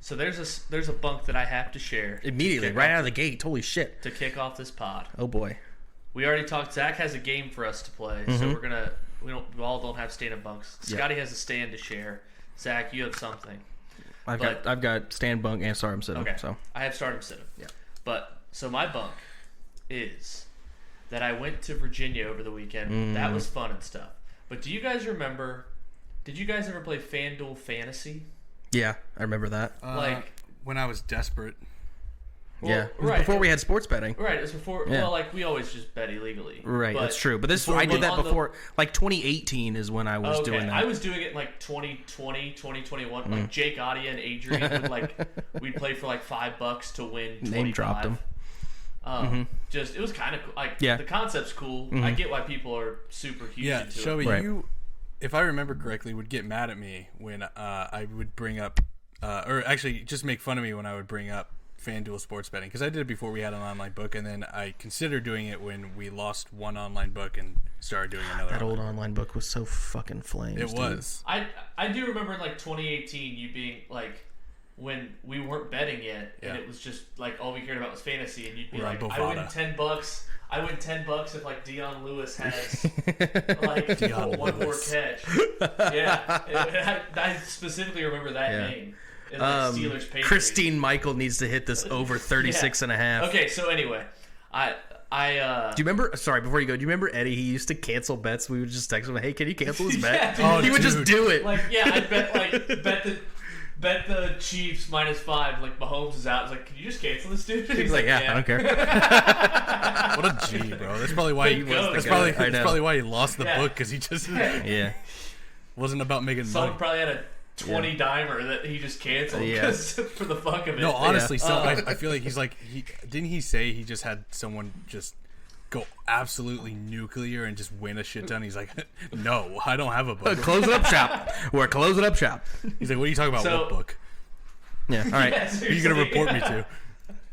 So there's a bunk that I have to share Immediately, right out of the gate. Holy shit. to kick off this pod. Oh, boy. We already talked. Zach has a game for us to play, so we all don't have stand-up bunks. Scotty has a stand to share. Zach, you have something. I've got stand bunk and start 'em sit 'em. Okay. So I have start 'em sit 'em. Yeah. But so my bunk is that I went to Virginia over the weekend. That was fun and stuff. But do you guys remember? Did you guys ever play FanDuel Fantasy? yeah, I remember that. When I was desperate. Yeah, it was before we had sports betting. Right, it was before. Yeah. Well, we always just bet illegally. Right, that's true. But I did that before. 2018 is when I was doing that. I was doing it in 2020, 2021. Like Jake, Adia, and Adrian would we'd play for $5 to win 25. Name dropped them. Just it was kind of cool. The concept's cool. I get why people are super huge into Shelby, it. Right. you, if I remember correctly, would get mad at me when I would bring up, or actually just make fun of me when I would bring up FanDuel sports betting, because I did it before we had an online book, and then I considered doing it when we lost one online book and started doing another. That old online book was so fucking flames. It was. I do remember in 2018 you being when we weren't betting yet, and it was just all we cared about was fantasy, and you'd be like, I win $10. I win $10 if Dion Lewis has one more catch. Yeah, I specifically remember that name. Steelers Patriots. Christine Michael needs to hit this over 36 and a half. Okay, so anyway, I do you remember? Sorry, before you go, do you remember Eddie? He used to cancel bets. We would just text him, "Hey, can you cancel this bet?" He would just do it. I bet the Chiefs -5. Mahomes is out. It's can you just cancel this dude? He's like, yeah, I don't care. What a G, bro. That's probably why he was. That's probably why he lost the book, because he just wasn't about making money. Someone probably had a 20 dimer that he just canceled for the fuck of it. No, honestly, I feel like didn't he say he just had someone just go absolutely nuclear and just win a shit ton? He's like, no, I don't have a book. Close it up shop. We're closing up shop. He's like, what are you talking about? What book? Yeah, all right. Who are you gonna report me to?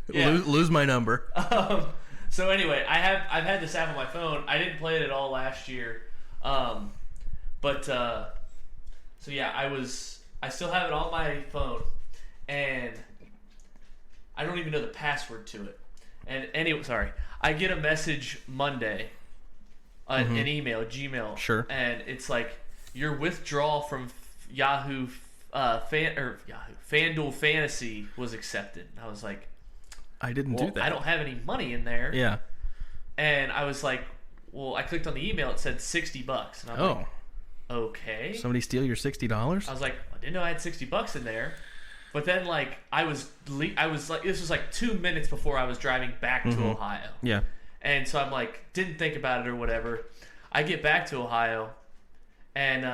Lose my number. So anyway, I've had this app on my phone. I didn't play it at all last year, so yeah, I still have it on my phone, and I don't even know the password to it. And anyway, sorry, I get a message Monday, an email, Gmail, sure, and it's your withdrawal from Yahoo FanDuel Fantasy was accepted. And I was like, I didn't do that. I don't have any money in there. Yeah, and I was like, well, I clicked on the email. It said $60, and I'm like, okay. Somebody steal your $60? I was like, I didn't know I had $60 in there. But then I was this was 2 minutes before I was driving back to Ohio. Yeah. And so I'm didn't think about it or whatever. I get back to Ohio, and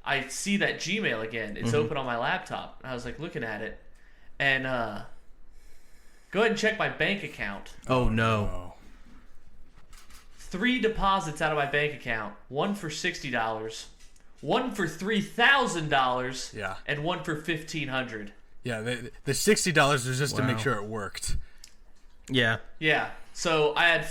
I see that Gmail again. It's open on my laptop. And I was looking at it, and go ahead and check my bank account. Oh no. 3 deposits out of my bank account. One for $60. One for $3,000, and one for $1,500. Yeah, the $60 was just to make sure it worked. Yeah. Yeah. So I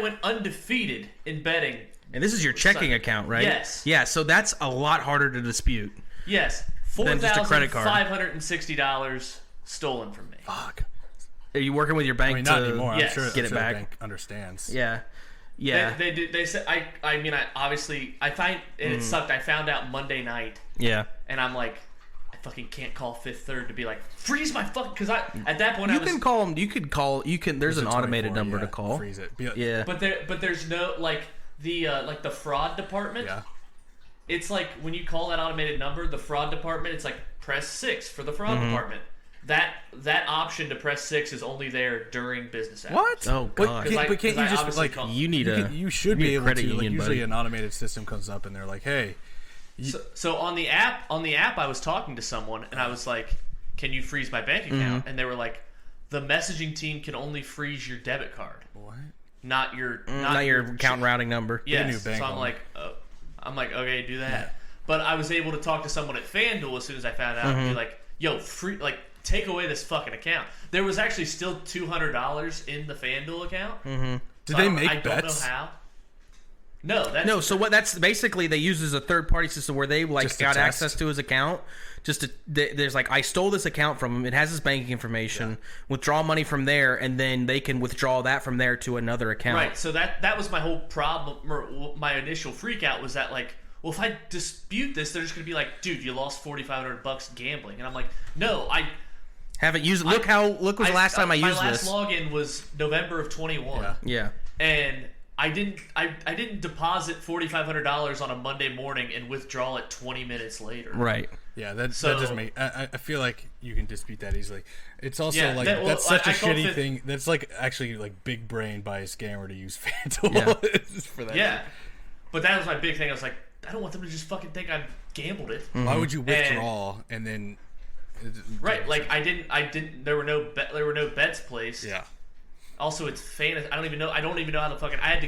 went undefeated in betting. And this is your checking account, right? Yes. Yeah. So that's a lot harder to dispute. Yes. $4,560 stolen from me. Fuck. Are you working with your bank not to anymore. Yes. I'm sure, get it back? The bank understands. Yeah. Yeah. They said I find and it sucked. I found out Monday night. Yeah. And I'm like, I fucking can't call Fifth Third to be like, freeze my fuck, because at that point you can call them. You could call. You can. There's an automated number to call. Freeze it. Yeah. But there's no the fraud department. Yeah. It's when you call that automated number, the fraud department. It's press 6 for the fraud department. That option to press 6 is only there during business hours. What? Oh god! But can't you just you should be able to. Usually, an automated system comes up and they're like, "Hey." So on the app, I was talking to someone and I was like, "Can you freeze my bank account?" And they were like, "The messaging team can only freeze your debit card, what? not your account routing number." Yes. So I'm like, okay, do that. Yeah. But I was able to talk to someone at FanDuel as soon as I found out and be like, "Yo, take away this fucking account." There was actually still $200 in the FanDuel account. Did they make bets? I don't know how. No, so what? That's basically they use as a third-party system where they got access to his account. There's I stole this account from him. It has his banking information. Withdraw money from there, and then they can withdraw that from there to another account. Right. So that was my whole problem. Or my initial freak out was that well, if I dispute this, they're just gonna be like, dude, you lost $4,500 gambling, and I'm like, no, I haven't used it. Look was the last time I used this. My last login was November of 21. Yeah. And I didn't deposit $4,500 on a Monday morning and withdraw it 20 minutes later. Right. Yeah, that doesn't make. I feel like you can dispute that easily. It's also that's such a shitty thing. That's actually big brain by a scammer to use FanDuel for that. Yeah, but that was my big thing. I was like, I don't want them to just fucking think I gambled it. Mm-hmm. Why would you withdraw and then? Right, I didn't. There were no bets placed. Yeah. Also, it's fantasy. I don't even know how the fucking. I had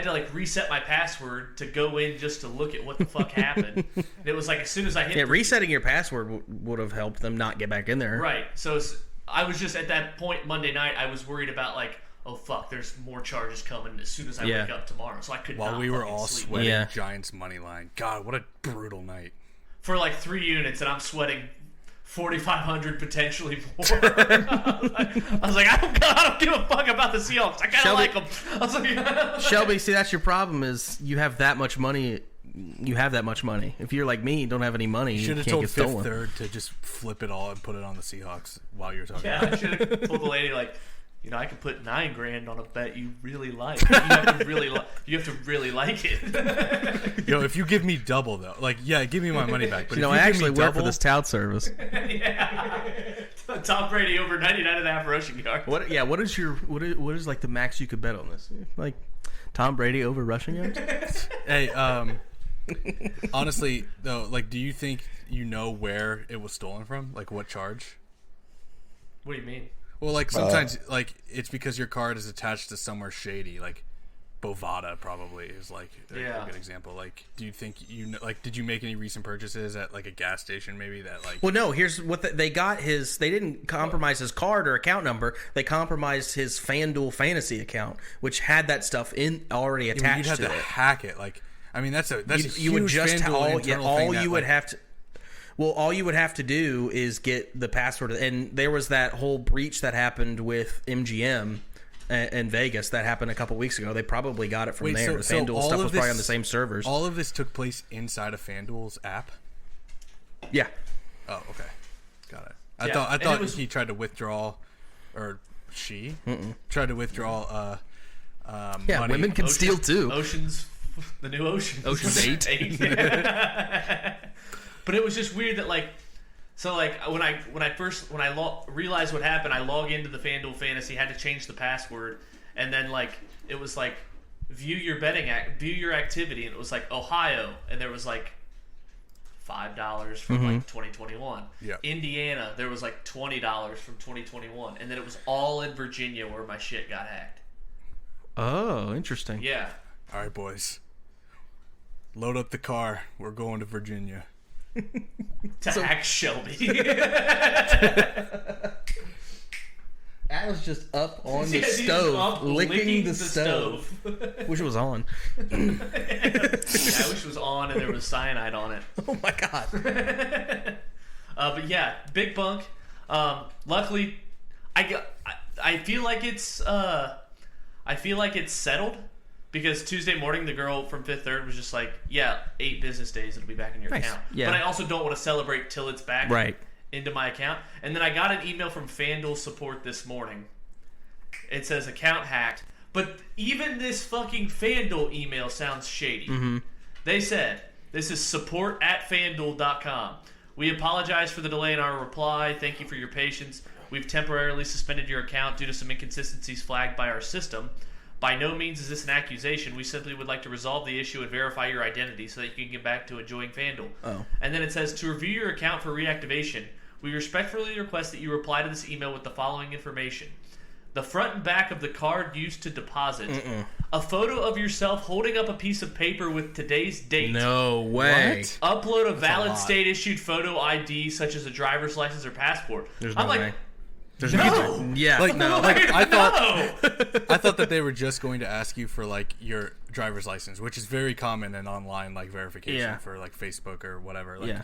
to reset my password to go in just to look at what the fuck happened. And it was as soon as I hit. Resetting your password would have helped them not get back in there. Right. So I was just at that point Monday night. I was worried about oh fuck, there's more charges coming as soon as I wake up tomorrow. So I could. While not we were all sleep. sweating Giants money line. God, what a brutal night. For 3 units, and I'm sweating 4,500 potentially more. I was like, I don't give a fuck about the Seahawks. I kind of like them. I was like, Shelby, see, that's your problem is you have that much money. You have that much money. If you're like me, you don't have any money. You should have can't told get Fifth stolen. Third to just flip it all and put it on the Seahawks while you were talking. Yeah, I should have told the lady I could put $9,000 on a bet you really like. You have to really like it. If you give me double though, give me my money back. But I actually work for this tout service. Yeah. Tom Brady over 99.5 rushing yards. What is the max you could bet on this? Tom Brady over rushing yards? Hey, honestly though, do you think you know where it was stolen from? What charge? What do you mean? Well, sometimes, it's because your card is attached to somewhere shady, Bovada probably is, a good example. Do you think did you make any recent purchases at, a gas station maybe that, Well, no, here's what they got they didn't compromise his card or account number, they compromised his FanDuel fantasy account, which had that stuff already attached to it. You'd have to hack it, that's a you would huge just FanDuel internal thing you would have to. Well, all you would have to do is get the password, and there was that whole breach that happened with MGM in Vegas that happened a couple weeks ago. They probably got it from there. The FanDuel stuff was probably on the same servers. All of this took place inside of FanDuel's app? Yeah. Oh, okay. Got it. I thought he tried to withdraw, or she tried to withdraw money. Women can steal too. The new Oceans. Ocean's 8. But it was just weird that when I realized what happened, I log into the FanDuel Fantasy, had to change the password, and then it was view your activity, and it was Ohio, and there was $5 from 2021. Yeah. Indiana, there was $20 from 2021, and then it was all in Virginia where my shit got hacked. Oh, interesting. Yeah. All right, boys. Load up the car. We're going to Virginia. To hack Shelby. Adam's just up on the stove, licking the stove. Wish it was on. Yeah, I wish it was on and there was cyanide on it. Oh my god. But yeah, big bunk. Luckily, I feel like it's settled. Because Tuesday morning, the girl from Fifth Third was just 8 business days, it'll be back in your account. Yeah. But I also don't want to celebrate till it's back into my account. And then I got an email from FanDuel support this morning. It says account hacked. But even this fucking FanDuel email sounds shady. Mm-hmm. They said, this is support@fanduel.com. We apologize for the delay in our reply. Thank you for your patience. We've temporarily suspended your account due to some inconsistencies flagged by our system. By no means is this an accusation. We simply would like to resolve the issue and verify your identity so that you can get back to enjoying FanDuel. Oh. And then it says, to review your account for reactivation, we respectfully request that you reply to this email with the following information. The front and back of the card used to deposit. A photo of yourself holding up a piece of paper with today's date. No way. What? Upload a valid state-issued photo ID such as a driver's license or passport. There's no way. No. Yeah. Like, no. like I No. thought that they were just going to ask you for like your driver's license, which is very common in online like verification for like Facebook or whatever. Like,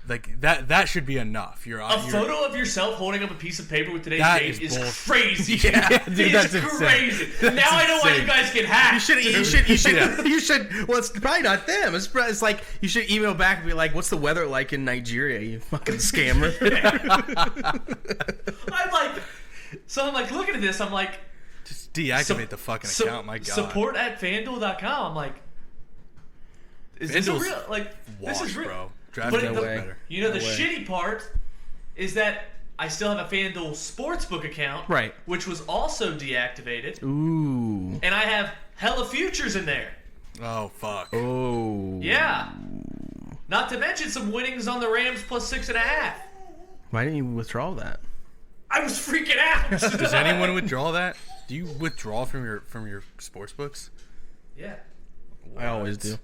like that should be enough. A photo of yourself holding up a piece of paper with today's date is crazy. Yeah, dude, that's crazy. insane. Now I know why you guys get hacked. You should. Well, it's probably not them. It's like you should email back and be like, "What's the weather like in Nigeria? You fucking scammer." I'm like looking at this. I'm like, just deactivate the fucking account. My God. Support@fanduel.com. I'm like, is this a real? Like, this is real, bro. No way. Better. You know, the shitty part is that I still have a FanDuel Sportsbook account, right? Which was also deactivated. Ooh. And I have hella futures in there. Oh fuck. Oh. Yeah. Not to mention some winnings on the Rams plus 6.5. Why didn't you withdraw that? I was freaking out. Does anyone withdraw that? Do you withdraw from your sports books? Yeah. I always do.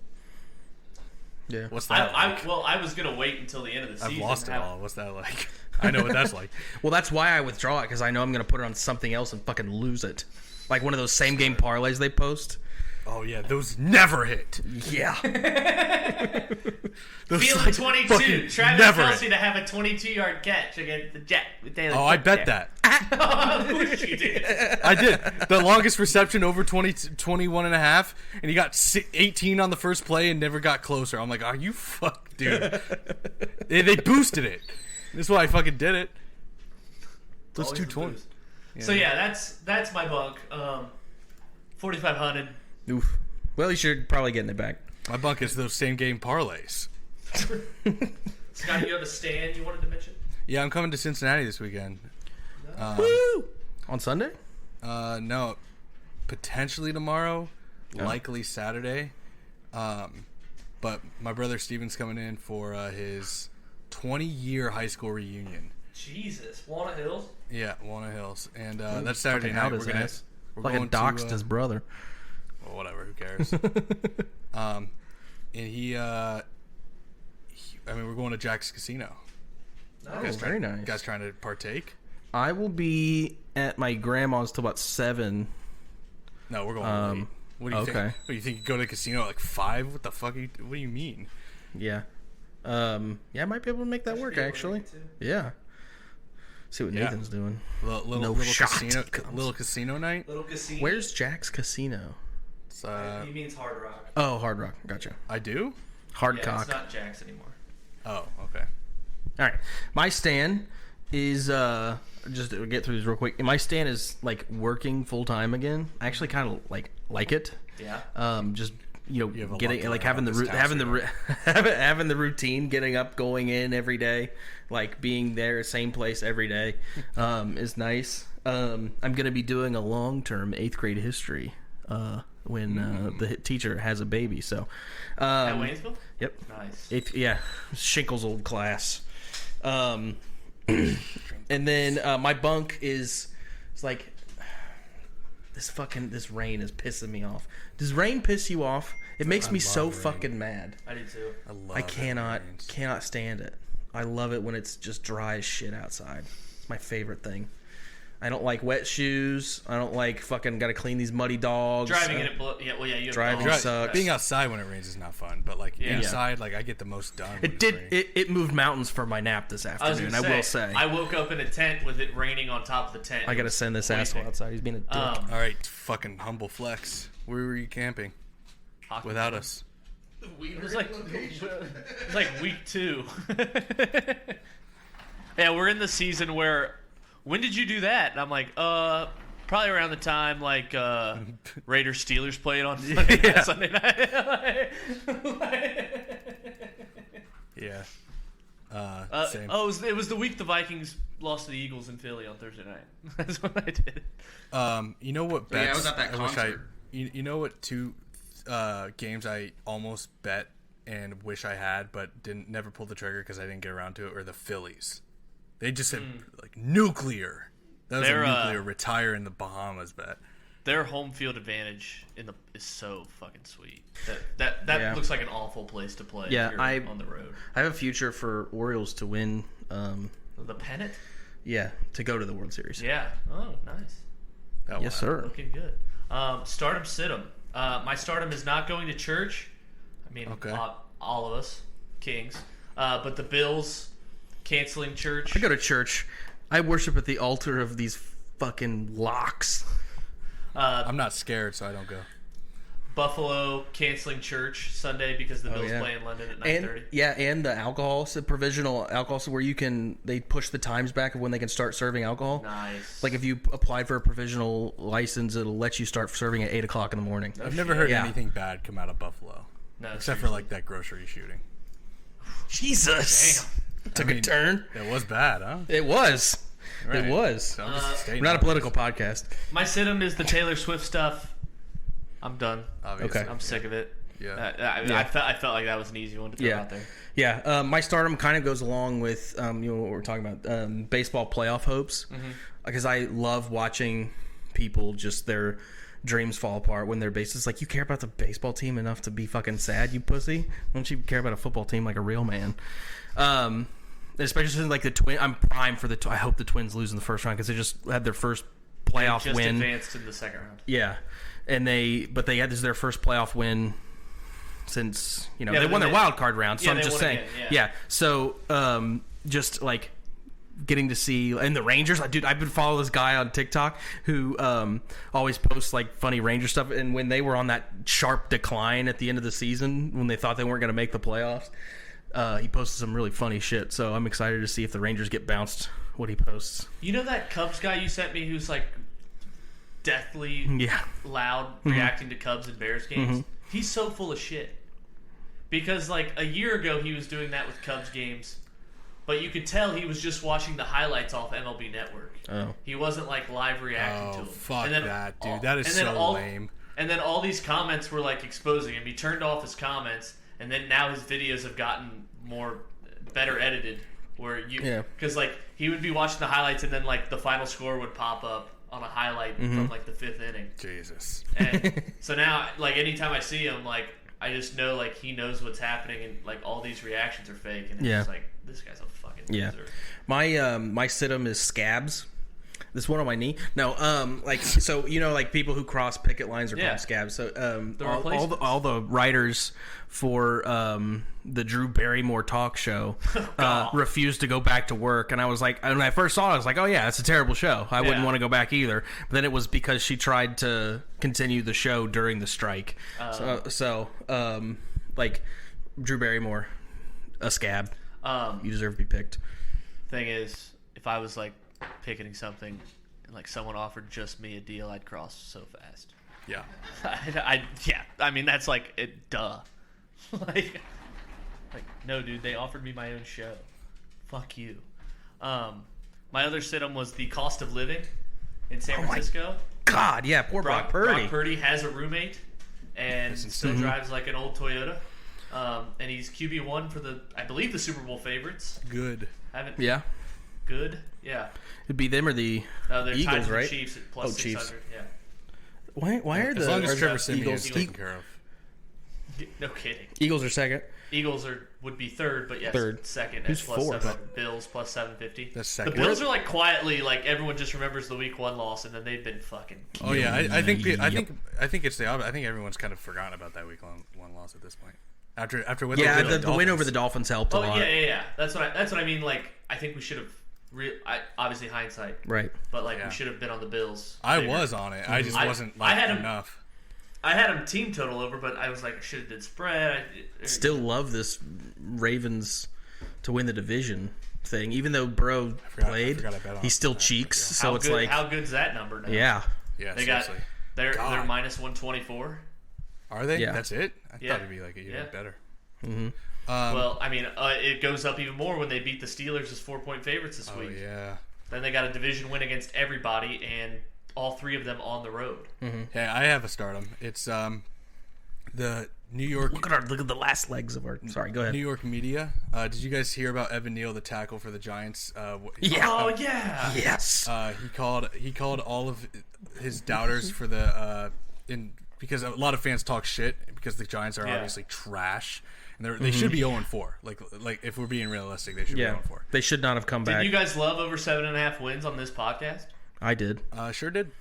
Yeah. What's that like? I was gonna wait until the end of the season. I've lost it all. What's that like? I know what that's like. Well, that's why I withdraw it, because I know I'm gonna put it on something else and fucking lose it. Like one of those same game parlays they post. Oh yeah, those never hit. Yeah. Feeling 22. Travis Kelce to have a 22-yard catch against the Jets. Oh, I bet that. Of course you did. I did. The longest reception over 21 and a half, and he got 18 on the first play and never got closer. I'm like, are you fuck, dude? They boosted it. This is why I fucking did it. Those 220. Yeah. So yeah, that's my bunk. 4,500. Oof. Well, you should probably get it back. My bunk is those same game parlays. Scott, you have a stand you wanted to mention? Yeah, I'm coming to Cincinnati this weekend. Woo! On Sunday? No, potentially tomorrow, likely Saturday. But my brother Steven's coming in for his 20-year high school reunion. Jesus, Walnut Hills? Yeah, Walnut Hills, and that's Saturday night. We're going doxed his brother. Well, whatever, who cares? And we're going to Jack's Casino. Nice. Very nice. You guys trying to partake? I will be at my grandma's till about 7. No, we're going late. What do you think? What do you think? You go to the casino at like 5? What the fuck? What do you mean? Yeah. Yeah, I might be able to make that work, actually. Yeah. See what Nathan's doing. Little casino night. Little casino. Where's Jack's Casino? He means Hard Rock. Oh, Hard Rock. Gotcha. I do? Hardcock. It's not Jack's anymore. Oh, okay. All right. My stand is just to get through this real quick. My stand is like working full time again. I actually kind of like it. Yeah. Just getting like having the routine, getting up, going in every day, like being there, same place every day, is nice. I'm gonna be doing a long-term 8th grade history when the teacher has a baby. So at Waynesville? Yep. Nice. Shinkle's old class. And then my bunk is like this rain is pissing me off. Does rain piss you off? It makes me so fucking mad. I do too. I cannot stand it. I love it when it's just dry as shit outside. It's my favorite thing. I don't like wet shoes. I don't like fucking got to clean these muddy dogs. Driving in it, you have driving sucks. Being outside when it rains is not fun, but like inside, like I get the most done. It moved mountains for my nap this afternoon. I will say. I woke up in a tent with it raining on top of the tent. I got to send this asshole outside. He's being a dick. All right, fucking humble flex. Where were you camping without us? It was like week 2. Yeah, we're in the season where. When did you do that? And I'm like, probably around the time like Raiders Steelers played on Sunday night. Yeah. Same. It was the week the Vikings lost to the Eagles in Philly on Thursday night. That's when I did it. You know what? Bets, I was at that concert. You know what? 2 games I almost bet and wish I had, but never pulled the trigger because I didn't get around to it. Or the Phillies. They just said like nuclear. That was a nuclear retire in the Bahamas bet. Their home field advantage is so fucking sweet. That looks like an awful place to play. Yeah, on the road. I have a future for Orioles to win. The pennant? Yeah, to go to the World Series. Yeah. Oh, nice. Oh, yes, sir. Looking good. Stardom, sit-em. My stardom is not going to church. I mean, all of us, Kings. But the Bills canceling church. I go to church. I worship at the altar of these fucking locks. I'm not scared, so I don't go. Buffalo canceling church Sunday because the Bills play in London at 9:30. And the alcohol, so provisional alcohol, so where they push the times back of when they can start serving alcohol. Nice. Like if you apply for a provisional license, it'll let you start serving at 8 o'clock in the morning. I've never heard anything bad come out of Buffalo. No, except for like that grocery shooting. Jesus. Damn. Took a turn. It was bad, huh? It was. Right. It was. So we're not a political podcast. My sit-em is the Taylor Swift stuff. I'm done. Obviously. Okay. I'm sick of it. Yeah. I felt like that was an easy one to throw out there. Yeah. My stardom kind of goes along with what we're talking about, baseball playoff hopes, because I love watching people just their dreams fall apart when their bases. Like, you care about the baseball team enough to be fucking sad, you pussy? Don't you care about a football team like a real man? Especially since like the Twins, I'm primed for I hope the Twins lose in the first round because they just had their first playoff win. Just advanced in the second round. Yeah. And this is their first playoff win since, they won their wild card round. So I'm just saying. Again, So, just like getting to see, and the Rangers, I've been following this guy on TikTok who always posts like funny Ranger stuff. And when they were on that sharp decline at the end of the season, when they thought they weren't going to make the playoffs, he posted some really funny shit. So I'm excited to see if the Rangers get bounced, what he posts. You know that Cubs guy you sent me who's like deathly loud reacting to Cubs and Bears games? He's so full of shit. Because like a year ago he was doing that with Cubs games, but you could tell he was just watching the highlights off MLB Network. Oh. He wasn't like live reacting to them. Fuck that, dude. That is so lame. And then all these comments were like exposing him. He turned off his comments, and then now his videos have gotten better edited. Because like he would be watching the highlights, and then like the final score would pop up on a highlight from like the 5th inning. Jesus. And so now, like anytime I see him, like I just know like he knows what's happening, and like all these reactions are fake, and it's just like this guy's a fucking loser. My sit-em is scabs. This one on my knee. No, like people who cross picket lines are called scabs. So all the writers for the Drew Barrymore talk show refused to go back to work, and I was like, when I first saw it, I was like, oh yeah, it's a terrible show. I wouldn't want to go back either. But then it was because she tried to continue the show during the strike. Like Drew Barrymore, a scab. You deserve to be picked. Thing is, if I was like picketing something and like someone offered just me a deal, I'd cross so fast. Yeah. I mean, that's like duh. like no, dude, they offered me my own show. Fuck you. My other sit-em was the cost of living in San Francisco. God, yeah, poor Brock Purdy. Brock Purdy has a roommate and still drives like an old Toyota. And he's QB1 for I believe the Super Bowl favorites. Good. Good? Yeah. It'd be them or the Eagles, right? The Chiefs at plus 600. Chiefs. Yeah. Why are as long as Trevor the Siemian is taken care of? No kidding. Eagles are second. Eagles would be third, but yes, third. Second. Who's plus fourth? 700. Bills plus 750. That's second. The Bills are like quietly like everyone just remembers the Week 1 loss, and then they've been fucking. Oh yeah, I think it's the opposite. I think everyone's kind of forgotten about that Week 1 loss at this point. After what they did the win over the Dolphins helped a lot. Yeah. That's what I mean. Like I think we should have. Obviously hindsight, right? But like we should have been on the Bills. I was on it. I just wasn't enough. I had him team total over, but I was like, I should have did spread. Still love this Ravens to win the division thing, even though Burrow played. He still cheeks, so it's like how good's that number now? Yeah. They're minus 124. Are they? Yeah. That's it. I thought it'd be like even better. Mm-hmm. Well, I mean, it goes up even more when they beat the Steelers as 4-point favorites this week. Oh, yeah. Then they got a division win against everybody, and all three of them on the road. Mm-hmm. Yeah, I have a stardom. It's the New York. Look at the last legs of our. Sorry, go ahead. New York media. Did you guys hear about Evan Neal, the tackle for the Giants? Yeah. Oh yeah. Yes. He called all of his doubters for the because a lot of fans talk shit because the Giants are obviously trash. And they should be 0-4. Like if we're being realistic, they should be 0-4. They should not have come back. Did you guys love over 7.5 wins on this podcast? I did. Sure did.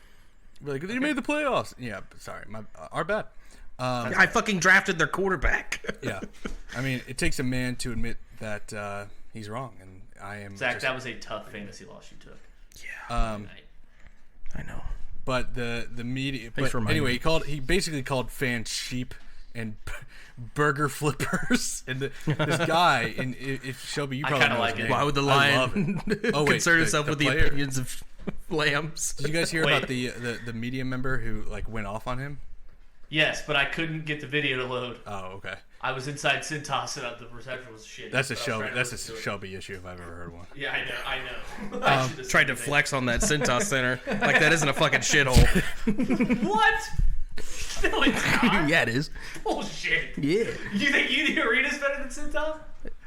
We're like, they made the playoffs. Yeah, sorry. Our bad. I fucking drafted their quarterback. Yeah. I mean, it takes a man to admit that he's wrong. And I am. Zach, that was a tough fantasy loss you took. Yeah. I know. But the media. But anyway, he basically called fans sheep and burger flippers, and this guy, and if Shelby, you probably know like it. Why would the lion concern himself with the opinions of lambs? Did you guys hear about the media member who like went off on him? Yes, but I couldn't get the video to load. Oh, okay. I was inside Cintas and the reception was shitty. That's a Shelby. That's a Shelby issue if I've ever heard one. Yeah, I know. Tried to flex on that Cintas center like that isn't a fucking shithole. What? No, it's not. Yeah, it is. Bullshit. Yeah. You think the arena's better than Cintas?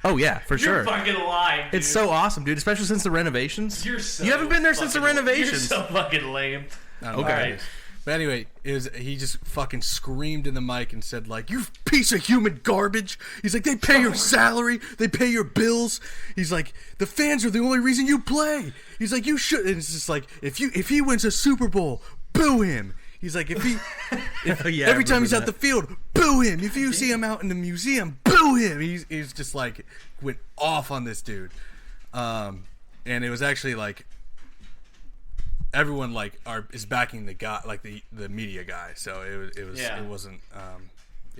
Oh yeah, for sure. You're fucking lying, dude. It's so awesome, dude. Especially since the renovations. You haven't been there since the renovations. You're so fucking lame. Okay. But anyway, he just fucking screamed in the mic and said, like, you piece of human garbage. He's like, they pay your salary. They pay your bills. He's like, the fans are the only reason you play. He's like, you should. And it's just like, if he wins a Super Bowl, boo him. He's like, every time he's out the field, boo him. If you see him out in the museum, boo him. He's just like, went off on this dude. And it was actually like, everyone like is backing the guy, like the media guy. So it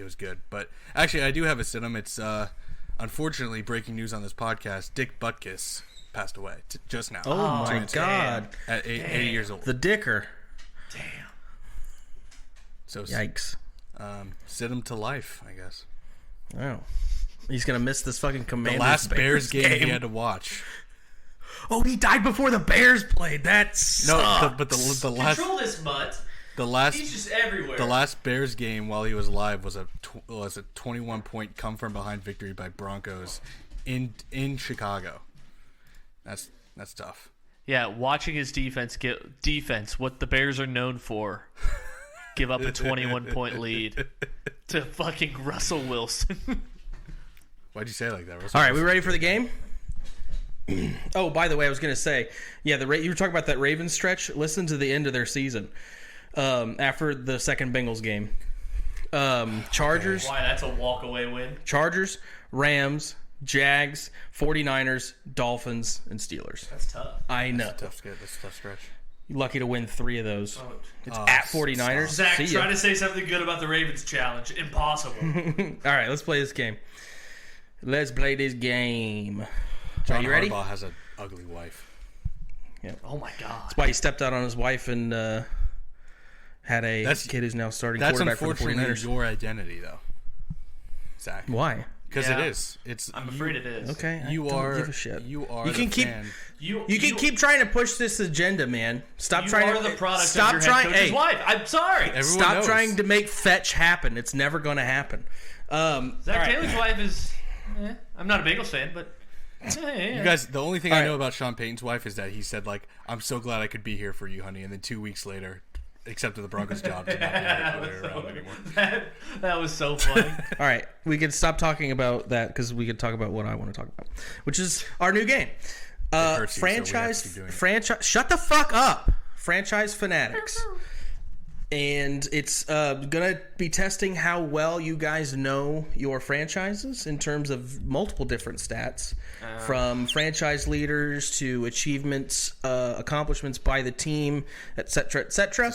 was good. But actually, I do have a sit-em. It's unfortunately breaking news on this podcast. Dick Butkus passed away just now. Oh my god! At 80 years old. The Dicker. Damn. So yikes. Sit him to life, I guess. Oh, he's gonna miss this fucking Commanders. The last Bears game he had to watch. Oh, he died before the Bears played. That sucks. No, but the last control this mutt. He's just everywhere. The last Bears game while he was alive was a 21-point come from behind victory by Broncos in Chicago. That's tough. Yeah, watching his defense what the Bears are known for. Give up a 21-point lead to fucking Russell Wilson. Why'd you say it like that, All Russell? right, we ready for the game? Oh, by the way, I was going to say, yeah, you were talking about that Ravens stretch. Listen to the end of their season after the second Bengals game. Chargers. Why, that's a walk-away win. Chargers, Rams, Jags, 49ers, Dolphins, and Steelers. That's tough. I know. That's a tough stretch. You're lucky to win 3 of those. It's at 49ers. Zach, try to say something good about the Ravens challenge. Impossible. All right, let's play this game. John you ready? Harbaugh has an ugly wife. Yeah. Oh my god. That's why he stepped out on his wife and had a kid who's now starting quarterback for the 49ers. That's unfortunately your identity, though, Zach. Why? Because it is. I'm afraid it is. Okay. You don't give a shit. You are. You can keep. Fan. You can keep trying to push this agenda, man. Stop trying. You are the product of your head coach's wife. I'm sorry. Stop trying to make fetch happen. It's never going to happen. Zach Taylor's wife is. I'm not a Bengals fan, but. You guys, the only thing I know about Sean Payton's wife is that he said, like, I'm so glad I could be here for you, honey. And then 2 weeks later, accepted the Broncos job to not be around anymore. That was so funny. All right. We can stop talking about that because we can talk about what I want to talk about, which is our new game. Franchise. Shut the fuck up. Franchise Fanatics. And it's going to be testing how well you guys know your franchises in terms of multiple different stats, from franchise leaders to achievements, accomplishments by the team, etc., etc.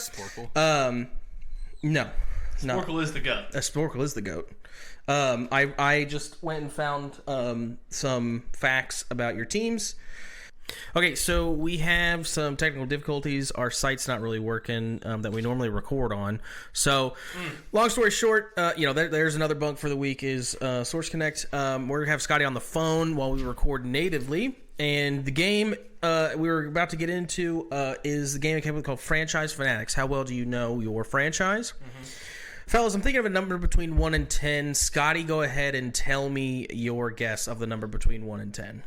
No. Sporkle is the GOAT. Sporkle is the GOAT. I just went and found some facts about your teams. Okay, so we have some technical difficulties. Our site's not really working that we normally record on. So, long story short, there's another bug for the week is Source Connect. We're going to have Scotty on the phone while we record natively. And the game we were about to get into is the game I came up with called Franchise Fanatics. How well do you know your franchise? Mm-hmm. Fellas, I'm thinking of a number between 1 and 10. Scotty, go ahead and tell me your guess of the number between 1 and 10.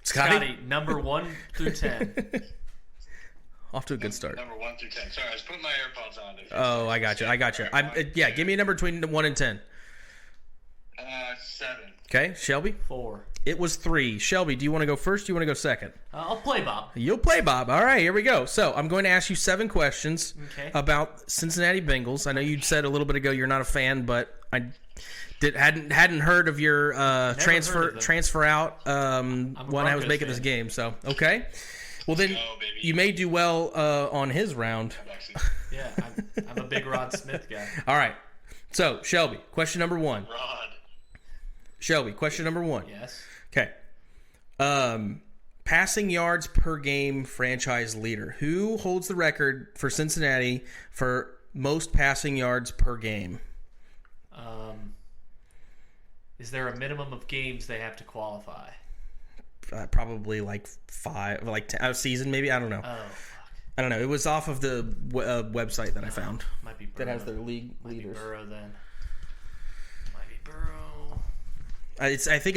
Scotty, number 1 through 10. Off to a good start. Number 1 through 10. Sorry, I was putting my AirPods on. Oh, I got you. Yeah, give me a number between 1 and 10. 7. Okay, Shelby? 4. It was 3. Shelby, do you want to go first? Or do you want to go second? I'll play Bob. You'll play Bob. All right, here we go. So I'm going to ask you 7 questions about Cincinnati Bengals. I know you said a little bit ago you're not a fan, but I hadn't heard of your transfer out when I was making this game. So okay, well then you may do well on his round. Yeah, I'm a big Rod Smith guy. All right, so Shelby, question number 1. Rod. Shelby, question number 1. Yes. Okay. Passing yards per game franchise leader. Who holds the record for Cincinnati for most passing yards per game? Is there a minimum of games they have to qualify? Probably like 5, like a season maybe. I don't know. Oh, fuck. I don't know. It was off of the website that I found. Might be Burrow. That has their league Might leaders. Be Burrow then. Might be Burrow. I think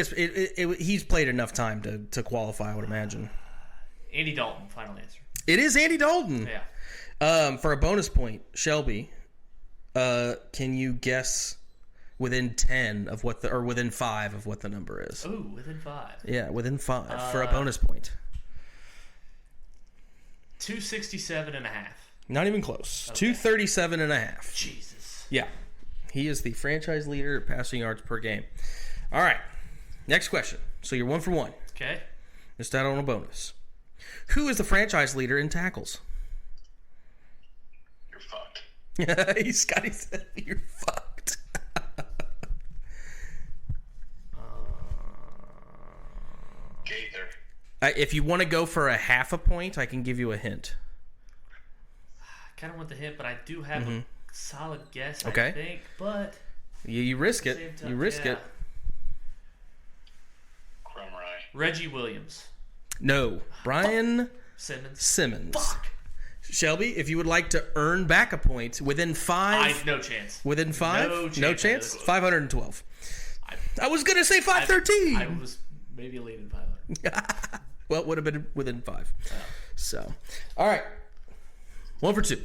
he's played enough time to qualify, I would imagine. Andy Dalton, final answer. It is Andy Dalton. Yeah. For a bonus point, Shelby, can you guess within 10 of what or within 5 of what the number is? Ooh, within 5. Yeah, within 5 for a bonus point. 267.5. Not even close. Okay. 237.5. Jesus. Yeah. He is the franchise leader passing yards per game. All right. Next question. So you're 1 for 1. Okay. Missed out on a bonus. Who is the franchise leader in tackles? You're fucked. Scotty said you're fucked. Gaither. If you want to go for a half a point, I can give you a hint. I kind of want the hint, but I do have a solid guess, Okay. I think. But you risk it. You risk it. Crumry. Reggie Williams. No. Brian Simmons. Fuck. Shelby, if you would like to earn back a point within 5. No chance. Within 5? No chance? 512. I was going to say 513. I was maybe leaning 500. Well, it would have been within 5. Oh. So, all right. 1 for 2.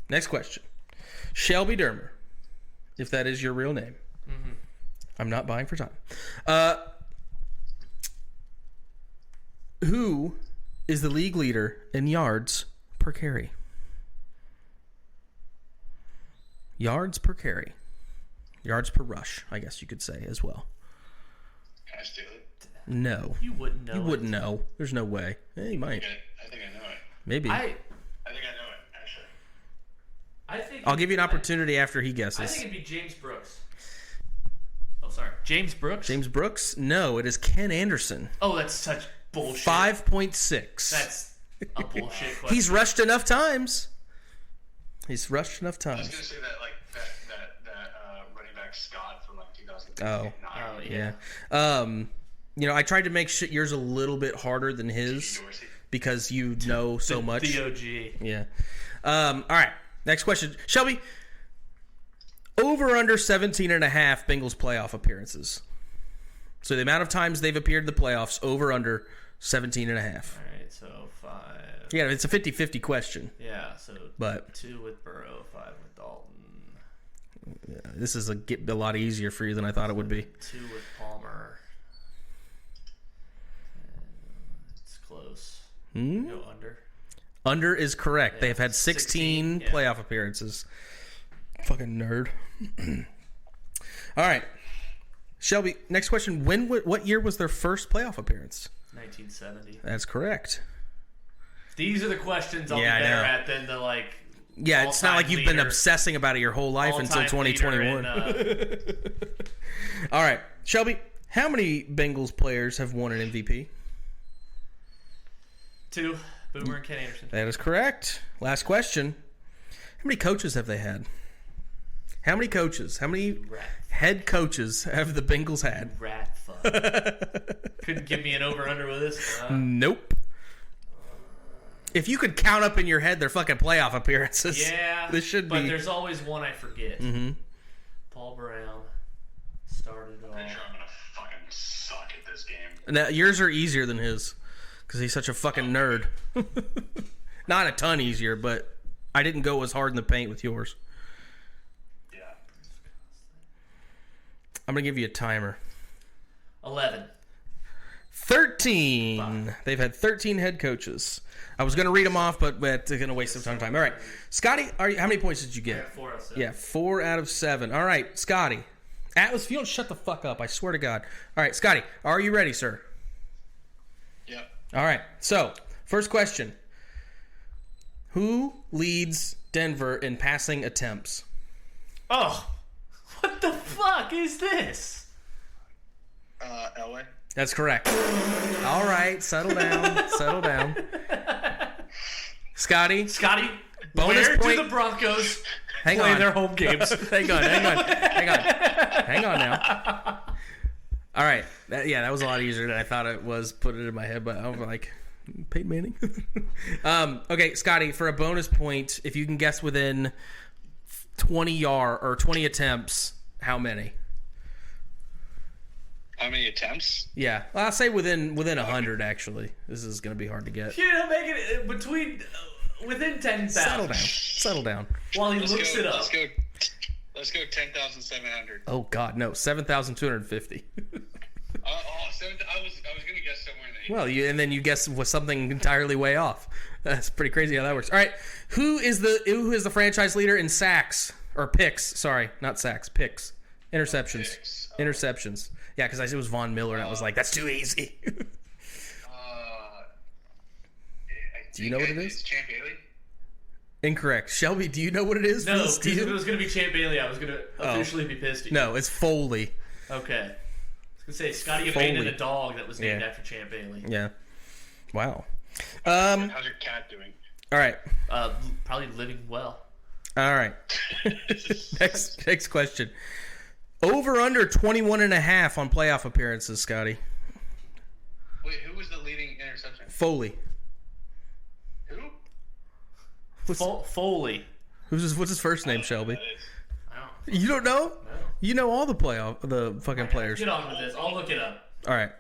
Next question. Shelby Dermer, if that is your real name. Mm-hmm. I'm not buying for time. Who is the league leader in yards per carry? Yards per carry. Yards per rush, I guess you could say as well. Can I steal it? No. You wouldn't know. You wouldn't know. There's no way. You might. I think I know it. Maybe. I think I know it, actually. I'll give you an opportunity after he guesses. I think it'd be James Brooks. Oh, sorry. James Brooks? James Brooks? No, it is Ken Anderson. Oh, that's such bullshit. 5.6. That's a bullshit question. He's rushed enough times. I was going to times. say that running back Scott from 2009. Oh, yeah. I tried to make yours a little bit harder than his because you know so much. The OG. Yeah. All right. Next question. Shelby, over under 17.5 Bengals playoff appearances. So the amount of times they've appeared in the playoffs, over under 17.5. All right, so 5. Yeah, it's a 50-50 question. Yeah, so but 2 with Burrow, 5 with Dalton. Yeah, this is a lot easier for you than I thought it would be. 2 with Palmer. It's close. Go under. Under is correct. Yeah, they have had 16 playoff appearances. Fucking nerd. All right. Shelby, next question. What year was their first playoff appearance? 1970. That's correct. These are the questions I'll be better at than the Yeah, it's not like you've been obsessing about it your whole life until 2021. All right. Shelby, how many Bengals players have won an MVP? 2. Boomer and Ken Anderson. That is correct. Last question. How many coaches have they had? How many coaches? How many head coaches have the Bengals had? Rat fuck. Couldn't give me an over-under with this? Nope. If you could count up in your head their fucking playoff appearances. Yeah. This should be. But there's always one I forget. Mm-hmm. Paul Brown started it all. I'm sure I'm going to fucking suck at this game. Now, yours are easier than his. Because he's such a fucking nerd. Not a ton easier, but I didn't go as hard in the paint with yours. Yeah. I'm going to give you a timer. 11. 13. Fuck. They've had 13 head coaches. I was going to read them off, but we're going to waste some time. All right. Scotty, how many points did you get? 4 out of 7. Yeah, 4 out of 7. All right, Scotty. Atlas, if you don't shut the fuck up, I swear to God. All right, Scotty, are you ready, sir? Yep. All right. So, first question. Who leads Denver in passing attempts? Oh, what the fuck is this? Elway. That's correct. All right, settle down. Settle down. Scotty, bonus where point. do the Broncos Hang play on. their home games? Hang on now. All right. That was a lot easier than I thought it was. Put it in my head, but I was like, Peyton Manning. Okay, Scotty, for a bonus point, if you can guess within 20 attempts, how many? How many attempts? Yeah, well, I'll say within 100. Actually, this is going to be hard to get. You're making it within 10,000. Settle down. While he looks it up. Let's go 10,700. Oh God, no, 7,250. 7. I was gonna guess somewhere in the. Well, and then you guess was something entirely way off. That's pretty crazy how that works. All right, who is the franchise leader in sacks or picks? Sorry, not sacks, picks, interceptions, interceptions. Yeah, because it was Von Miller, and I was like, that's too easy. Do you know what it is? It's Champ Bailey. Incorrect. Shelby, do you know what it is? No, because if it was going to be Champ Bailey, I was going to officially be pissed at you. No, it's Foley. Okay. I was going to say, Scotty abandoned a dog that was named after Champ Bailey. Yeah. Wow. How's your cat doing? All right. Probably living well. All right. Next question. Over under 21.5 on playoff appearances, Scotty. Wait, who was the leading interception? Foley. Who? Foley. What's his first name, Shelby? I don't. You don't know? No. You know all the fucking players. Get on with this. I'll look it up. All right.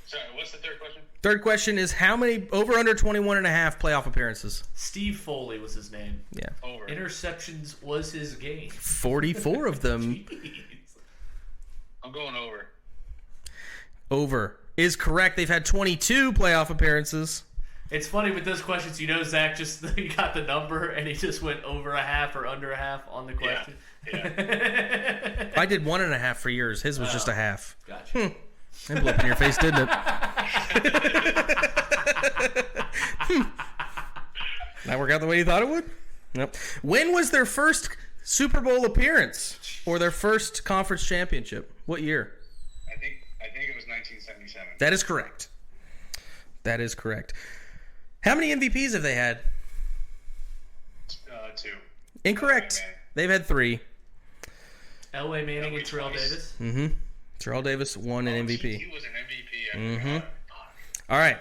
Sorry, what's the third question? Third question is how many over under 21.5 playoff appearances? Steve Foley was his name. Yeah. Over. Interceptions was his game. 44 of them. Jeez. I'm going over. Over is correct. They've had 22 playoff appearances. It's funny with those questions, Zach just he got the number and he just went over a half or under a half on the question. Yeah. I did 1.5 for yours. His was just a half. Gotcha. That blew up in your face, didn't it? That work out the way you thought it would? Nope. When was their first Super Bowl appearance or their first conference championship? What year? I think it was 1977. That is correct. That is correct. How many MVPs have they had? 2. Incorrect. They've had 3. Elway Manning and Terrell Davis. Mm-hmm. Terrell Davis won an MVP. He was an MVP. All right.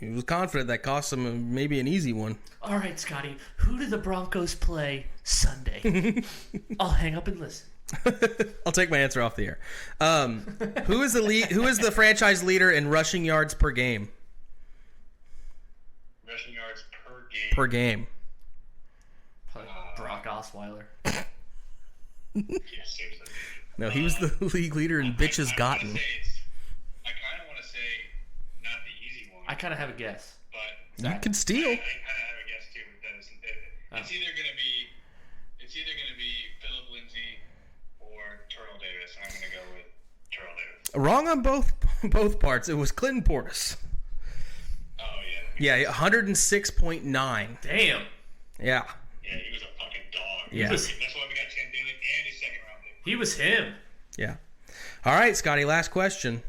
He was confident that cost him maybe an easy one. All right, Scotty. Who do the Broncos play Sunday? I'll hang up and listen. I'll take my answer off the air. Who is the franchise leader in rushing yards per game? Rushing yards per game. Per game. Brock Osweiler. Yeah, seriously. No, he was the league leader in bitches gotten. I kind of want to say not the easy one. I kind of have a guess. You can steal. I kind of have a guess too. It's either gonna be Philip Lindsay or Terrell Davis, and I'm gonna go with Terrell Davis. Wrong on both parts. It was Clinton Portis. Oh yeah. Yeah, 106.9. Damn. Yeah. Yeah, he was a fucking dog. Yeah. That's why we got Champ Bailey and his second round pick. He was him. Yeah. All right, Scotty, last question.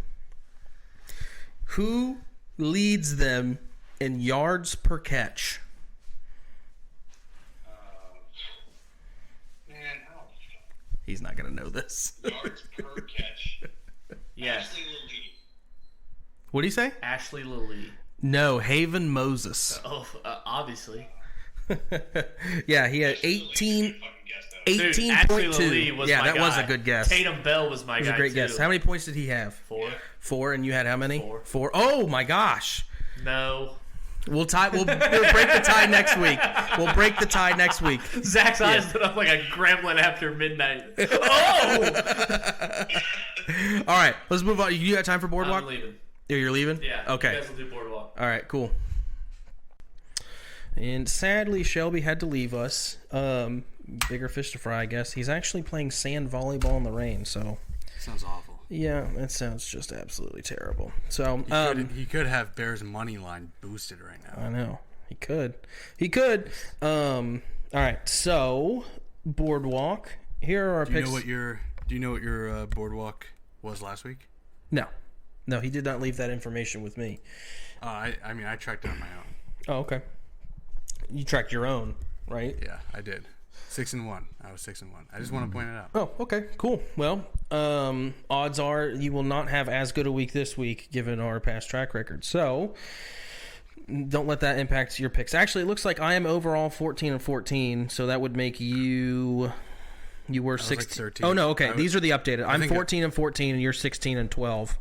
Who leads them in yards per catch? Man, He's not going to know this. yards per catch. Yes. Ashley Lilly. What do you say? Ashley Lilly. No, Haven Moses. Oh, obviously. Yeah, he had Ashley Lilly, 18.2. Was Yeah, my that was guy. a good guess. Tatum Bell was my That was guy, a great too. guess. How many points did he have? 4. 4, and you had how many? 4. 4. Oh, my gosh. No. We'll break the tie next week. We'll break the tie next week. Zach's eyes lit up like a gremlin after midnight. Oh! All right, let's move on. You got time for Boardwalk? I'm leaving. You're leaving? Yeah. Okay. You guys will do Boardwalk. All right, cool. And sadly, Shelby had to leave us. Bigger fish to fry, I guess. He's actually playing sand volleyball in the rain, so... Sounds awful. Yeah, that sounds just absolutely terrible. So he could have Bears money line boosted right now. I know. He could. All right, so Boardwalk. Here are our picks. Do you know what your Boardwalk was last week? No, he did not leave that information with me. I tracked it on my own. Oh, okay. You tracked your own, right? Yeah, I did. 6-1. I was 6-1. I just want to point it out. Oh, okay, cool. Well, odds are you will not have as good a week this week, given our past track record. So, don't let that impact your picks. Actually, it looks like I am overall 14-14, so that would make you. You were 16. Like 13. Oh no, okay. These are the updated. I'm 14-14, and you're 16-12.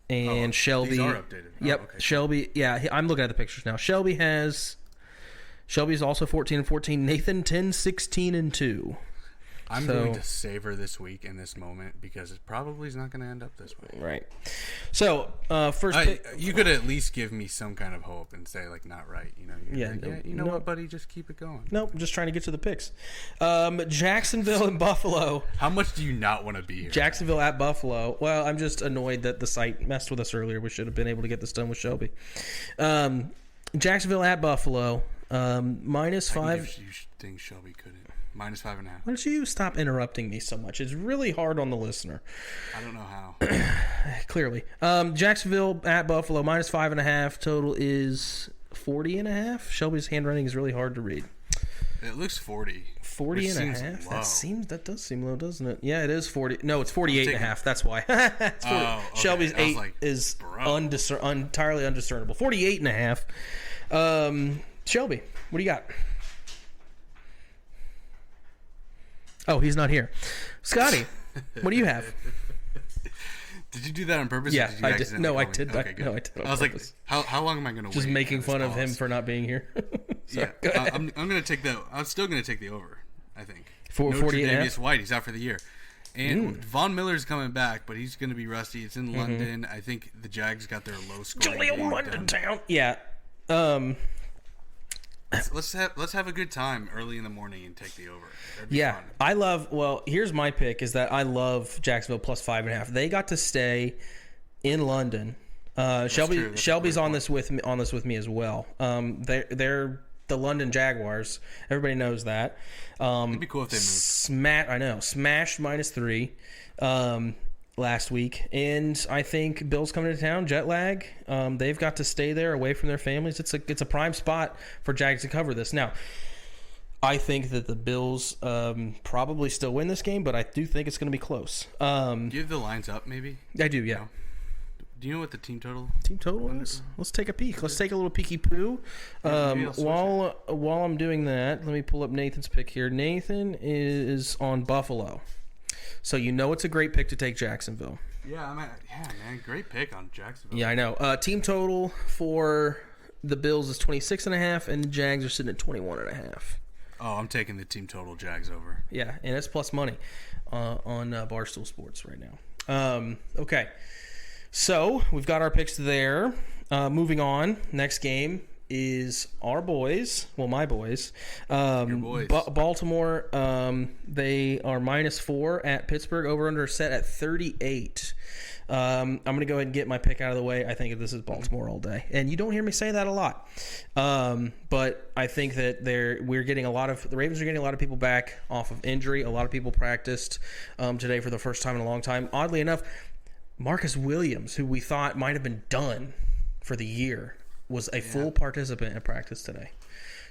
And Shelby. These are updated. Yep, Okay. Shelby. Yeah, I'm looking at the pictures now. Shelby's also 14-14. Nathan 10-16-2. I'm going to savor this week in this moment because it probably is not going to end up this way. Right. So first, pick, you could at least give me some kind of hope and say like not right. You know. You know what, buddy? Just keep it going. Nope. I'm just trying to get to the picks. Jacksonville and Buffalo. How much do you not want to be here? Jacksonville at Buffalo. Well, I'm just annoyed that the site messed with us earlier. We should have been able to get this done with Shelby. Jacksonville at Buffalo. -5. You think Shelby couldn't? -5.5. Why don't you stop interrupting me so much? It's really hard on the listener. I don't know how. Clearly. Jacksonville at Buffalo, -5.5. Total is 40.5. Shelby's handwriting is really hard to read. It looks 40. 40.5. That does seem low, doesn't it? Yeah, it is 40. No, it's 48.5. That's why. It's 40. Okay. Shelby's 8 is entirely undiscernible. 48.5. Shelby, what do you got? Oh, he's not here. Scotty, what do you have? Did you do that on purpose? Yeah, I did. No, I did. Okay, No, I did. I was like, how long am I going to wait? Just making fun of him for not being here. Yeah, I'm going to take I'm still going to take the over. I think for 48.5. White, he's out for the year, and Von Miller's coming back, but he's going to be rusty. It's in London. I think the Jags got their low score. Jolly old London town. Yeah. Let's have a good time early in the morning and take the over. Yeah, fun. I love. Well, here's my pick: is that I love Jacksonville +5.5. They got to stay in London. Shelby's on this with me as well. They're the London Jaguars. Everybody knows that. It'd be cool if they moved. Smashed -3. Last week, and I think Bill's coming to town. Jet lag. They've got to stay there away from their families. It's a prime spot for Jags to cover this. Now, I think that the Bills probably still win this game, but I do think it's going to be close. Do you have the lines up? Maybe I do. Yeah. Do you know what the team total is? Let's take a peek. Let's take a little peeky poo. While I'm doing that, let me pull up Nathan's pick here. Nathan is on Buffalo. So you know it's a great pick to take Jacksonville. Yeah, man, great pick on Jacksonville. Yeah, I know. Team total for the Bills is 26.5, and the Jags are sitting at 21.5. Oh, I'm taking the team total Jags over. Yeah, and it's plus money on Barstool Sports right now. Okay, so we've got our picks there. Moving on, next game is our boys. Well, my boys. Your boys. Baltimore, they are -4 at Pittsburgh. Over under set at 38. I'm going to go ahead and get my pick out of the way. I think this is Baltimore all day. And you don't hear me say that a lot. But I think that the Ravens are getting a lot of people back off of injury. A lot of people practiced today for the first time in a long time. Oddly enough, Marcus Williams, who we thought might have been done for the year, was a full participant in practice today.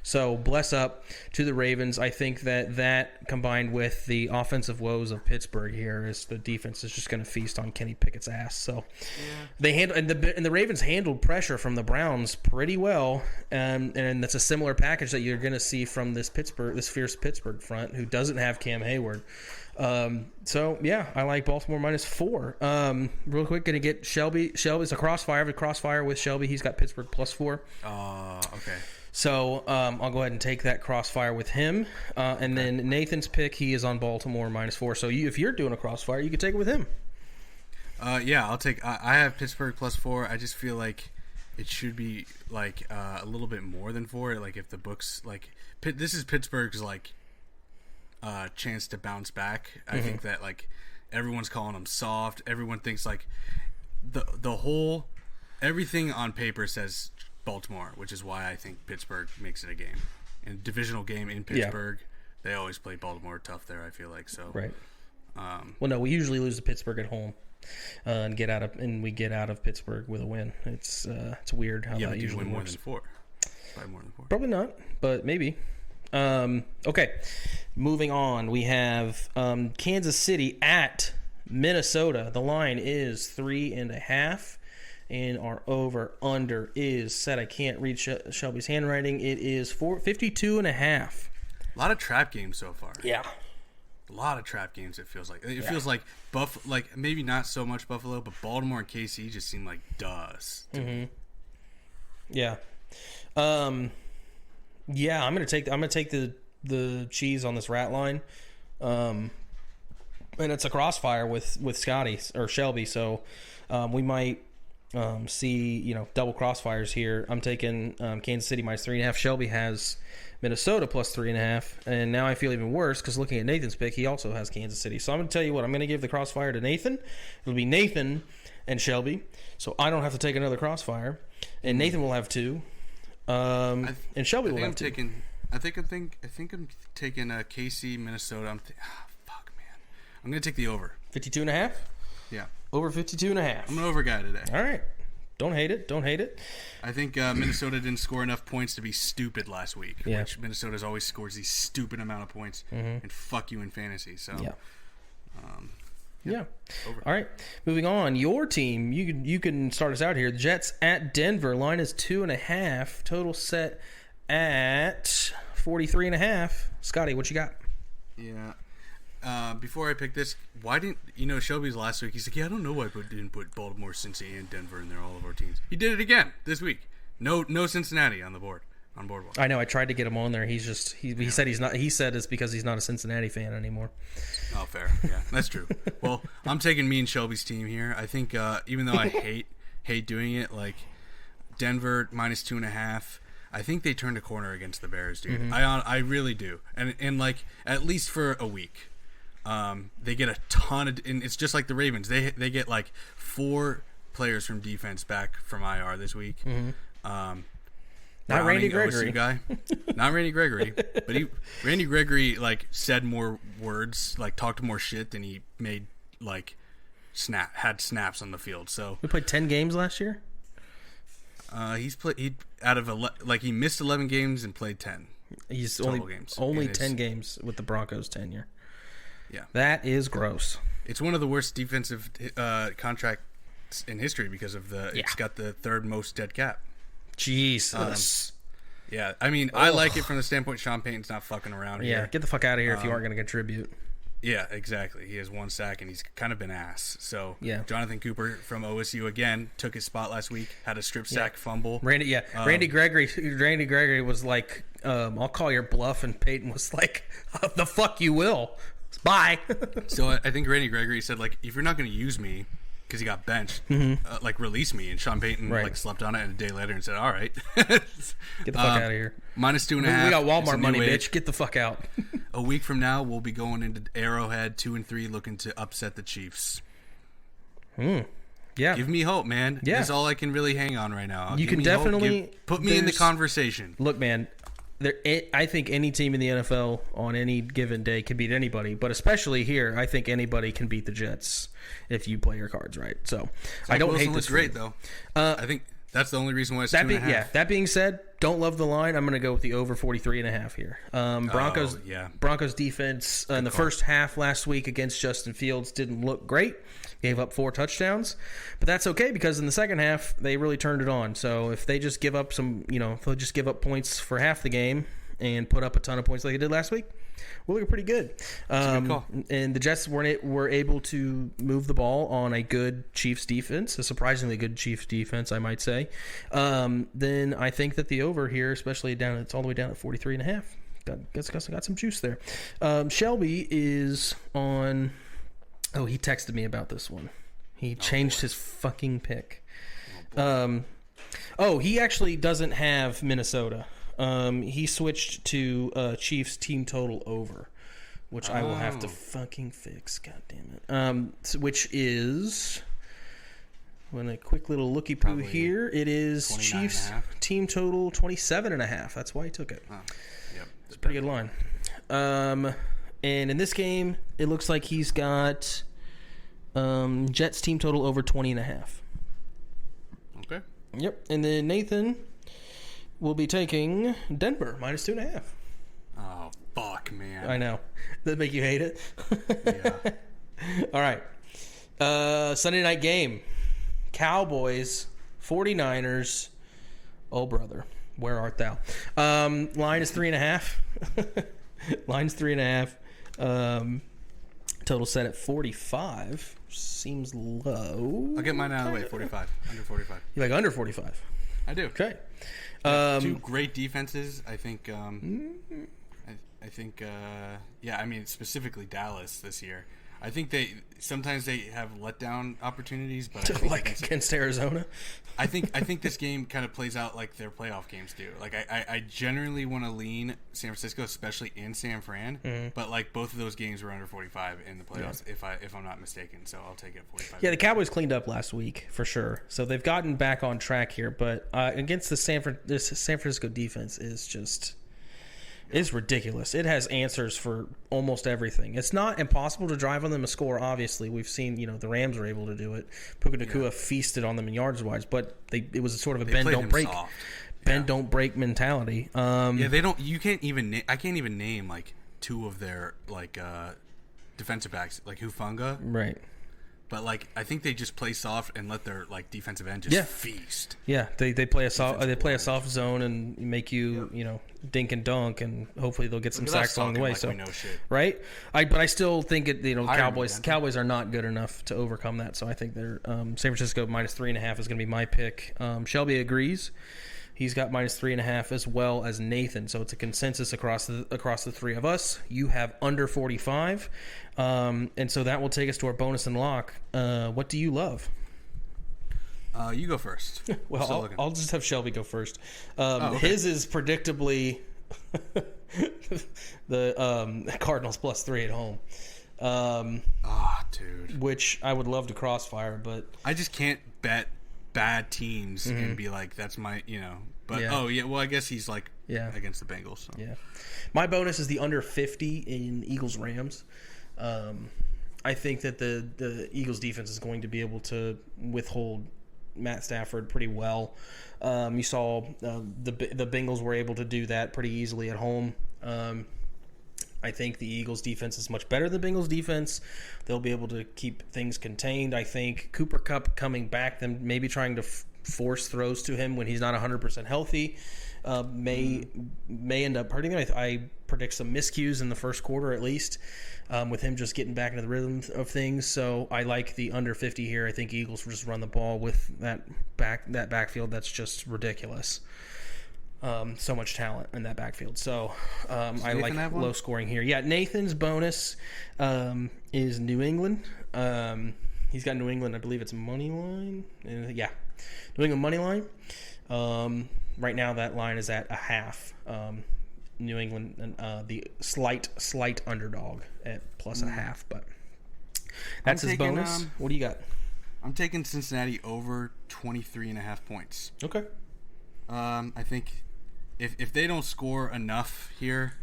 So bless up to the Ravens. I think that combined with the offensive woes of Pittsburgh here is the defense is just going to feast on Kenny Pickett's ass. So they handle and the Ravens handled pressure from the Browns pretty well, and that's a similar package that you're going to see from this fierce Pittsburgh front who doesn't have Cam Hayward. So yeah, I like Baltimore -4. Real quick, gonna get Shelby. Shelby's a crossfire. The crossfire with Shelby. He's got Pittsburgh +4. Okay. So I'll go ahead and take that crossfire with him. And then Nathan's pick, he is on Baltimore -4. So if you're doing a crossfire, you can take it with him. Yeah, I'll take. I have Pittsburgh +4. I just feel like it should be like a little bit more than 4. Like if the books like this is Pittsburgh's like. Chance to bounce back. I think that like everyone's calling them soft. Everyone thinks like the whole everything on paper says Baltimore, which is why I think Pittsburgh makes it a game. In a divisional game in Pittsburgh, they always play Baltimore tough there. I feel like so. Right. Well, no, we usually lose to Pittsburgh at home and we get out of Pittsburgh with a win. It's weird how that usually win works. More than 4. Probably not, but maybe. Okay, moving on. We have Kansas City at Minnesota. The line is 3.5, and our over/under is set. I can't read Shelby's handwriting. It is 52.5. A lot of trap games so far. Yeah, a lot of trap games. It feels like feels like like maybe not so much Buffalo, but Baltimore and KC just seem like duds. Yeah. Yeah, I'm gonna take the cheese on this rat line, and it's a crossfire with Scotty or Shelby, so we might see double crossfires here. I'm taking Kansas City -3.5. Shelby has Minnesota +3.5, and now I feel even worse because looking at Nathan's pick, he also has Kansas City. So I'm gonna tell you what, I'm gonna give the crossfire to Nathan. It'll be Nathan and Shelby, so I don't have to take another crossfire, and Nathan will have 2. And Shelby will have to. I think I'm taking KC, Minnesota. Fuck, man. I'm gonna take the over. 52.5. Yeah. Over 52.5. I'm an over guy today. All right. Don't hate it. I think Minnesota didn't score enough points to be stupid last week. Yeah. Which Minnesota's always scores these stupid amount of points and fuck you in fantasy. So. Yeah. Yeah. Over. All right. Moving on. Your team. You can start us out here. The Jets at Denver. Line is 2.5. Total set at 43.5. Scotty, what you got? Yeah. Before I pick this, why didn't Shelby's last week? He's like, I don't know why I didn't put Baltimore, Cincinnati, and Denver in there. All of our teams. He did it again this week. No Cincinnati on the board. On boardwalk. I know. I tried to get him on there. He's just he said he's not. He said it's because he's not a Cincinnati fan anymore. Oh, fair. Yeah, that's true. Well, I'm taking me and Shelby's team here. I think even though I hate doing it, like Denver -2.5. I think they turned a corner against the Bears, dude. I really do. And like at least for a week, they get a ton of. And it's just like the Ravens. They get like 4 players from defense back from IR this week. Not Randy Gregory. Guy. Not Randy Gregory. But Randy Gregory like said more words, like talked more shit than he made like had snaps on the field. So we played 10 games last year? He missed 11 games and played 10. He's only 10 games with the Broncos tenure. Yeah. That is gross. It's one of the worst defensive contracts in history because of it's got the 3rd most dead cap. Jesus. Yeah, I mean, I like it from the standpoint Sean Payton's not fucking around here. Yeah, get the fuck out of here if you aren't going to contribute. Yeah, exactly. He has 1 sack, and he's kind of been ass. So, yeah. Jonathan Cooper from OSU, again, took his spot last week, had a strip sack fumble. Randy Gregory was like, I'll call your bluff, and Payton was like, the fuck you will. Bye. So, I think Randy Gregory said, like, if you're not going to use me, because he got benched, release me. And Sean Payton slept on it, and a day later and said, all right. Get the fuck out of here. -2.5. We got Walmart money, bitch. Get the fuck out. A week from now, we'll be going into Arrowhead 2-3, looking to upset the Chiefs. Yeah. Give me hope, man. Yeah. That's all I can really hang on right now. You can definitely put me in the conversation. Look, man. I think any team in the NFL on any given day can beat anybody, but especially here, I think anybody can beat the Jets if you play your cards right. So I don't hate this. Great though. I think That's the only reason why it's 2.5. Yeah. That being said, don't love the line. I'm going to go with the over 43.5 here. Broncos defense in the first half last week against Justin Fields didn't look great. Gave up 4 touchdowns, but that's okay because in the second half they really turned it on. So if they just give up if they'll just give up points for half the game and put up a ton of points like they did last week, we're looking pretty good. That's a good call. And the Jets were able to move the ball on a good Chiefs defense, a surprisingly good Chiefs defense, I might say. Then I think that the over here, especially it's all the way down at 43.5. Got some juice there. Shelby is on. Oh, he texted me about this one. He changed his fucking pick. He actually doesn't have Minnesota. He switched to Chiefs team total over, which I will have to fucking fix. God damn it. Which is, when a quick little looky poo here, it is Chiefs team total 27.5. That's why he took it. Yep, it's a pretty good line. And in this game, it looks like he's got Jets team total over 20.5. Okay. Yep. And then Nathan will be taking Denver minus 2.5. Oh, fuck, man. I know. Does that make you hate it? Yeah. All right. Sunday night game. Cowboys, 49ers. Oh, brother. Where art thou? Line is 3.5. Line's 3.5. Total set at 45. Seems low. I'll get mine out of the way. 45. Under 45. You like under 45? I do. Okay. 2 great defenses. I think. I mean, specifically Dallas this year. I think sometimes they have letdown opportunities, but I think like against Arizona. I think this game kind of plays out like their playoff games do. Like I generally want to lean San Francisco, especially in San Fran, but like both of those games were under 45 in the playoffs, if I'm not mistaken. So I'll take it 45. Yeah, the Cowboys cleaned up last week for sure, so they've gotten back on track here. But against this San Francisco defense is just. It's ridiculous. It has answers for almost everything. It's not impossible to drive on them a score, obviously. We've seen, the Rams were able to do it. Puka Nacua feasted on them in yards-wise, but it was sort of a bend, don't break mentality. They don't. You can't even. I can't even name like 2 of their defensive backs, like Hufanga. Right. But I think they just play soft and let their defensive end just feast. Yeah, they play a soft a soft zone and make you dink and dunk, and hopefully they'll get some sacks along the way. So we know shit. Right, but I still think Cowboys are not good enough to overcome that. So I think they're San Francisco minus 3.5 is going to be my pick. Shelby agrees. He's got minus 3.5 as well as Nathan. So it's a consensus across the 3 of us. You have under 45. And so that will take us to our bonus and lock. What do you love? You go first. Well, I'll just have Shelby go first. Okay. His is predictably the Cardinals plus 3 at home. Dude. Which I would love to crossfire, but I just can't bet bad teams and be like, that's my, But well, I guess he's against the Bengals. So. Yeah, my bonus is the under 50 in Eagles Rams. I think that the Eagles defense is going to be able to withhold Matt Stafford pretty well. You saw the Bengals were able to do that pretty easily at home. I think the Eagles defense is much better than the Bengals defense. They'll be able to keep things contained. I think Cooper Kupp coming back, then maybe trying to force throws to him when he's not 100% healthy, may end up hurting him. I predict some miscues in the first quarter at least, with him just getting back into the rhythm of things. So I like the under 50 here. I think Eagles will just run the ball with that backfield that's just ridiculous. So much talent in that backfield. So I like low scoring here. Yeah, Nathan's bonus is New England. He's got New England. I believe it's money line. Yeah, New England money line. Right now that line is at 0.5. New England, the slight underdog at plus 0.5. But that's his bonus. What do you got? I'm taking Cincinnati over 23.5 points. Okay. I think if they don't score enough here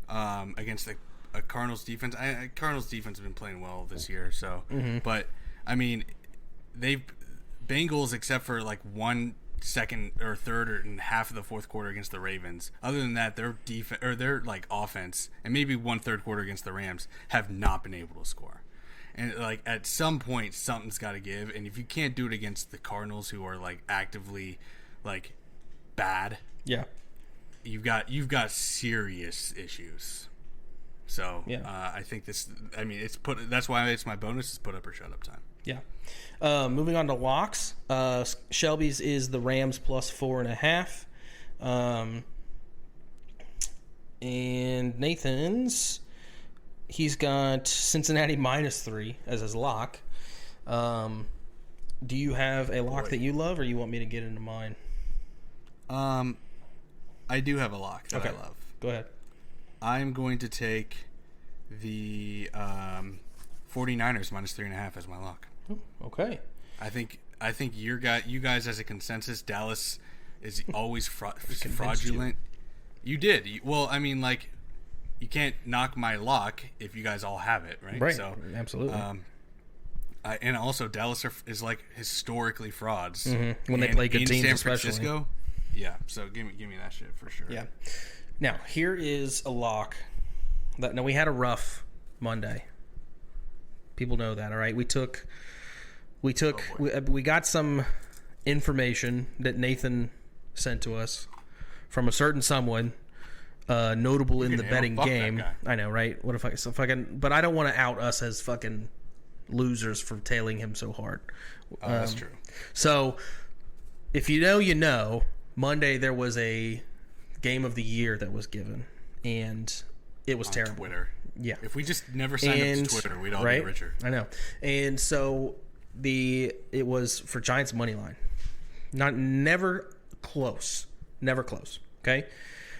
against a Cardinals defense, Cardinals defense has been playing well this year. So, but I mean, Bengals except for one second or third or in half of the fourth quarter against the Ravens. Other than that, their defense or their like offense and maybe one third quarter against the Rams have not been able to score. And like at some point, something's got to give. And if you can't do it against the Cardinals, who are like actively like bad, yeah, you've got serious issues. So I think this. I mean, that's why it's my bonus is put up or shut up time. Yeah. Moving on to locks. Shelby's is the Rams plus 4.5. And Nathan's, he's got Cincinnati minus 3 as his lock. Do you have a lock that you love, or you want me to get into mine? I do have a lock that I love. Go ahead. I'm going to take the 49ers minus 3.5 as my lock. Okay. I think you guys as a consensus, Dallas is always fraudulent. You did. Well, I mean, like, you can't knock my lock if you guys all have it, right? Right. So, absolutely. And also, Dallas is like historically frauds when they play good teams, San especially. Francisco. Yeah. So give me that shit for sure. Yeah. Now here is a lock. Now we had a rough Monday. People know that, all right? We got some information that Nathan sent to us from a certain someone notable in the betting game. I know, right? What if I can? But I don't want to out us as fucking losers for tailing him so hard. That's true. So, if you know, you know. Monday there was a game of the year that was given, and it was terrible. Twitter. Yeah. If we just never signed up to Twitter, we'd all be richer. I know. And so it was for Giants money line. Never close. Okay?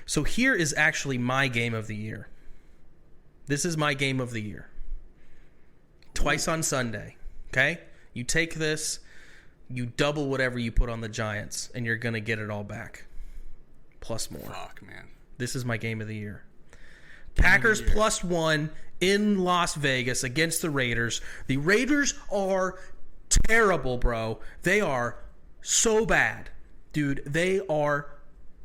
So here is actually my game of the year. This is my game of the year. Twice on Sunday. Okay? You take this, you double whatever you put on the Giants, and you're going to get it all back. Plus more. Fuck, man. This is my game of the year. Packers plus 1 in Las Vegas against the Raiders. The Raiders are terrible, bro. They are so bad. Dude, they are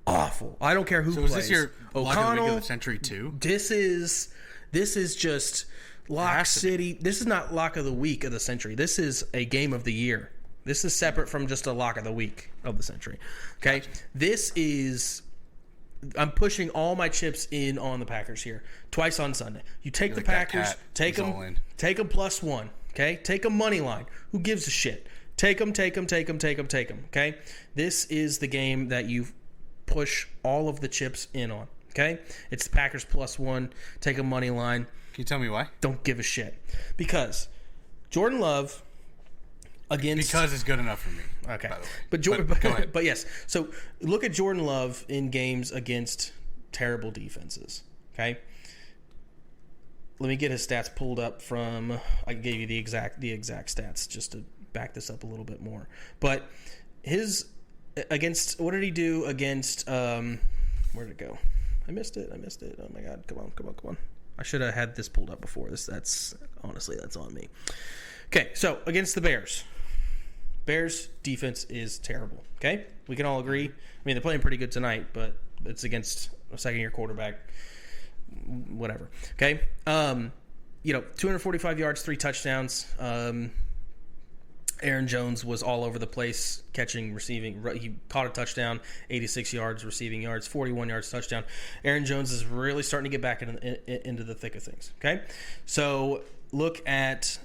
awful. I don't care who plays. So is this your O'Connell, lock of the week of the century too? This is just Lock City. This is not lock of the week of the century. This is a game of the year. This is separate from just a lock of the week of the century. Okay? Gotcha. This is... I'm pushing all my chips in on the Packers here. Twice on Sunday. You take the Packers, take them plus 1. Okay? Take them money line. Who gives a shit? Take them. Okay? This is the game that you push all of the chips in on. Okay? It's the Packers plus 1. Take a money line. Can you tell me why? Don't give a shit. Because Jordan Love against... Because it's good enough for me. Okay. By the way. But go ahead. But yes. So look at Jordan Love in games against terrible defenses. Okay? Let me get his stats pulled up from... I gave you the exact stats just to back this up a little bit more. But his... Against... What did he do against... Where did it go? I missed it. Oh my God. Come on. I should have had this pulled up before this. That's on me. Okay, so against the Bears. Bears defense is terrible. Okay? We can all agree. I mean, they're playing pretty good tonight, but it's against a second-year quarterback. Whatever. Okay? 245 yards, 3 touchdowns. Aaron Jones was all over the place, catching, receiving. He caught a touchdown, 86 yards, receiving yards, 41 yards, touchdown. Aaron Jones is really starting to get back into the thick of things. Okay? So look at...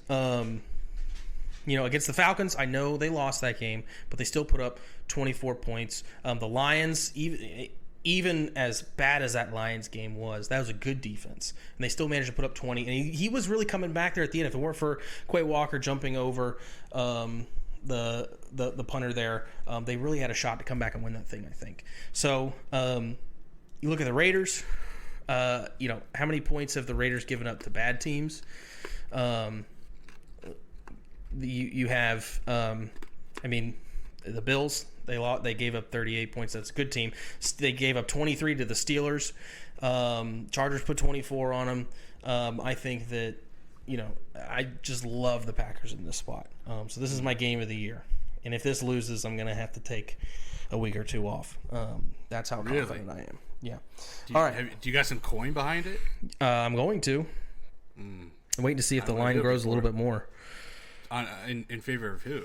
against the Falcons, I know they lost that game, but they still put up 24 points. The Lions, even as bad as that Lions game was, that was a good defense. And they still managed to put up 20. And he was really coming back there at the end. If it weren't for Quay Walker jumping over the punter there, they really had a shot to come back and win that thing, I think. So you look at the Raiders. How many points have the Raiders given up to bad teams? You have, the Bills. They gave up 38 points. That's a good team. They gave up 23 to the Steelers. Chargers put 24 on them. I think that, I just love the Packers in this spot. So this is my game of the year. And if this loses, I'm going to have to take a week or two off. That's how confident I am. Yeah. All right. Do you got some coin behind it? I'm going to. I'm waiting to see if the line grows a little bit more. In favor of who?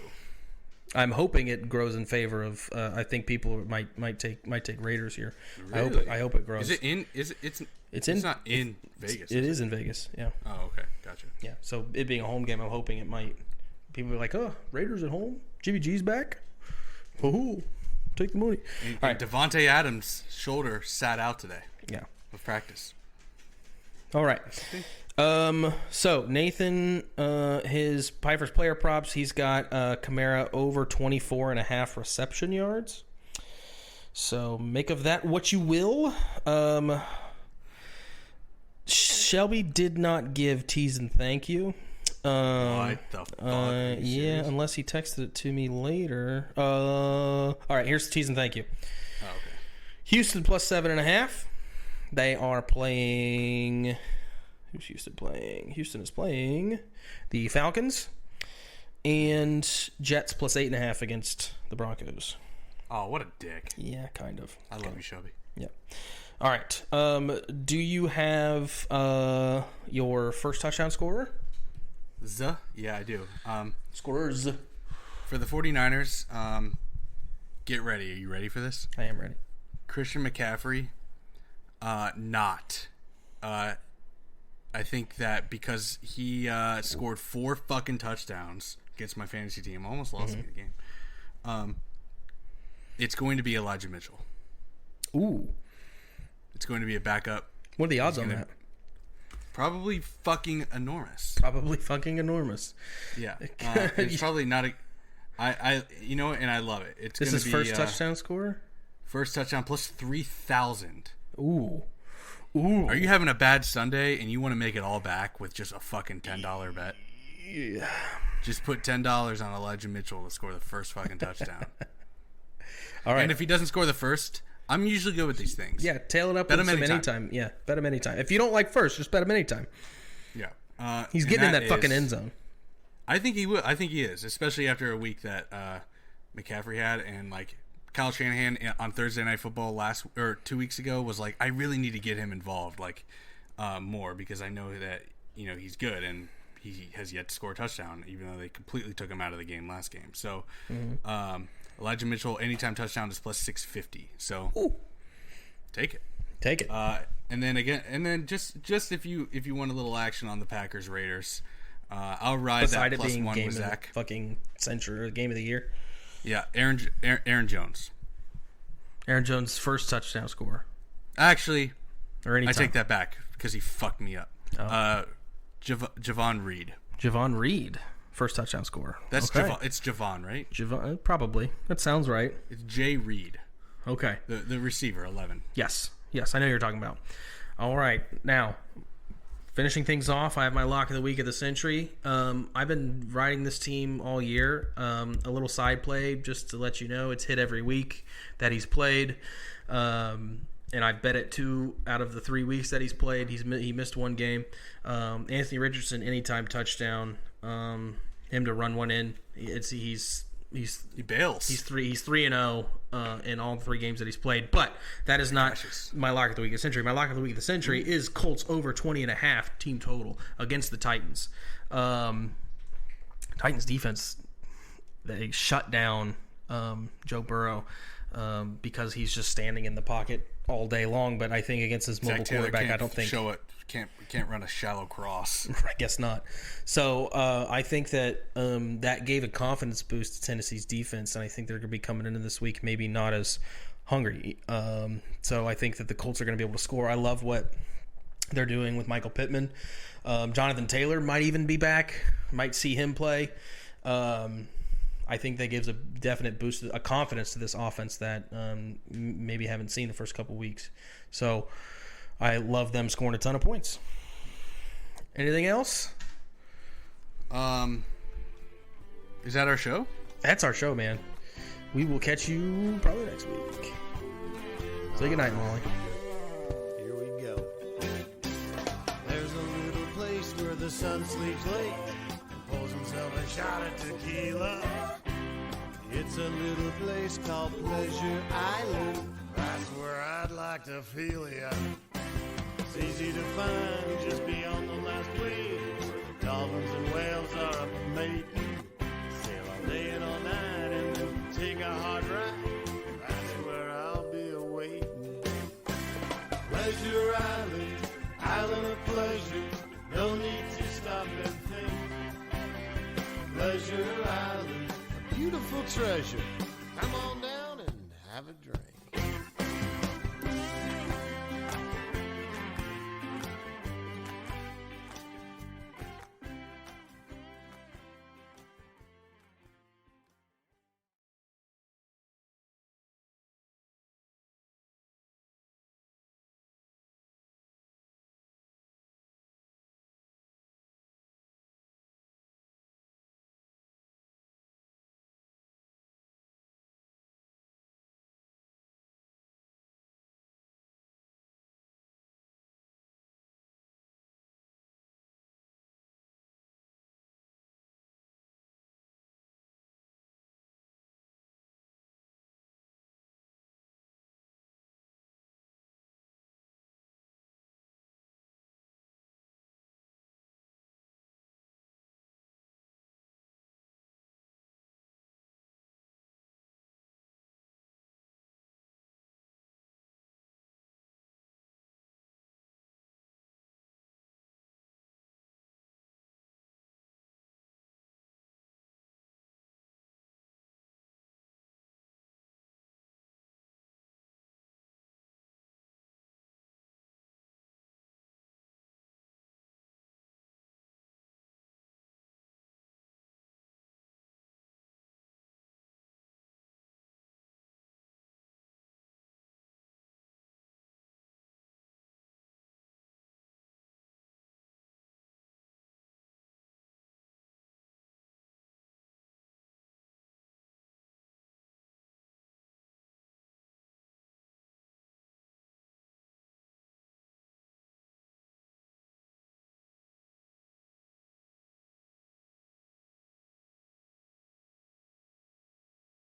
I'm hoping it grows in favor of. I think people might take Raiders here. Really? I hope it grows. Is it in? It's not in Vegas. It is in Vegas. Yeah. Oh, okay, gotcha. Yeah. So it being a home game, I'm hoping it might. People are like, "Oh, Raiders at home. Jimmy G's back. Woohoo! Take the money." All right. Devontae Adams' shoulder sat out today. Yeah. Of practice. All right. So Nathan, his Piper's player props, he's got Kamara over 24.5 reception yards. So make of that what you will. Shelby did not give tease and thank you. What the fuck? Yeah, unless he texted it to me later. All right, here's the tease and thank you. Oh, okay. Houston plus 7.5. They are playing. Who's Houston playing? Houston is playing the Falcons and Jets plus 8.5 against the Broncos. Oh, what a dick. Yeah, kind of. I love you, Shelby. Yep. All right. Do you have your first touchdown scorer? Yeah, I do. Scorers. For the 49ers, get ready. Are you ready for this? I am ready. Christian McCaffrey, not. I think that because he scored 4 fucking touchdowns against my fantasy team, almost lost me the game. It's going to be Elijah Mitchell. Ooh. It's going to be a backup. What are the odds on that? Probably fucking enormous. Probably fucking enormous. Yeah. It's probably not a... you know what? And I love it. It's this gonna is be first touchdown scorer? First touchdown plus 3,000. Ooh. Are you having a bad Sunday and you want to make it all back with just a fucking $10 bet? Yeah. Just put $10 on Elijah Mitchell to score the first fucking touchdown. All right. And if he doesn't score the first, I'm usually good with these things. Yeah, tail it up with him anytime. Yeah, bet him anytime. If you don't like first, just bet him anytime. Yeah. He's getting in that fucking end zone. I think he will. I think he is, especially after a week that McCaffrey had, and like Kyle Shanahan on Thursday Night Football 2 weeks ago was like, I really need to get him involved more because I know that he's good and he has yet to score a touchdown, even though they completely took him out of the game last game. So Elijah Mitchell anytime touchdown is plus 650. So take it. And then just if you want a little action on the Packers Raiders, I'll ride Beside that it plus being one game with of Zack. Fucking century or game of the year. Yeah, Aaron Jones. Aaron Jones' first touchdown score. Actually, or anytime. I take that back because he fucked me up. Oh. Javon Reed. Javon Reed, first touchdown score. That's okay. Javon. It's Javon, right? Javon, probably. That sounds right. It's Jay Reed. Okay. The receiver, 11. Yes, I know who you're talking about. All right, now finishing things off, I have my lock of the week of the century. I've been riding this team all year. A little side play, just to let you know, it's hit every week that he's played. And I bet it 2 out of the 3 weeks that he's played. He missed one game. Anthony Richardson, anytime touchdown. Him to run one in. He bails. He's 3-0 in all 3 games that he's played. But that is not my lock of the week of the century. My lock of the week of the century is Colts over 20.5 team total against the Titans. Titans defense, they shut down Joe Burrow because he's just standing in the pocket all day long. But I think against his mobile quarterback, I don't think can't run a shallow cross. I guess not. So I think that that gave a confidence boost to Tennessee's defense, and I think they're going to be coming into this week maybe not as hungry. So I think that the Colts are going to be able to score. I love what they're doing with Michael Pittman. Jonathan Taylor might even be back. Might see him play. I think that gives a definite boost, a confidence to this offense that maybe haven't seen the first couple weeks. So I love them scoring a ton of points. Anything else? Is that our show? That's our show, man. We will catch you probably next week. Say goodnight, Molly. Here we go. There's a little place where the sun sleeps late and pulls himself a shot of tequila. It's a little place called Pleasure Island. That's where I'd like to feel ya. It's easy to find just beyond the last wave, where the dolphins and whales are up mating. Sail all day and all night and then take a hard ride. That's where I'll be awaiting. Pleasure Island, island of pleasure. No need to stop and think. Pleasure Island, a beautiful treasure. Come on down and have a drink.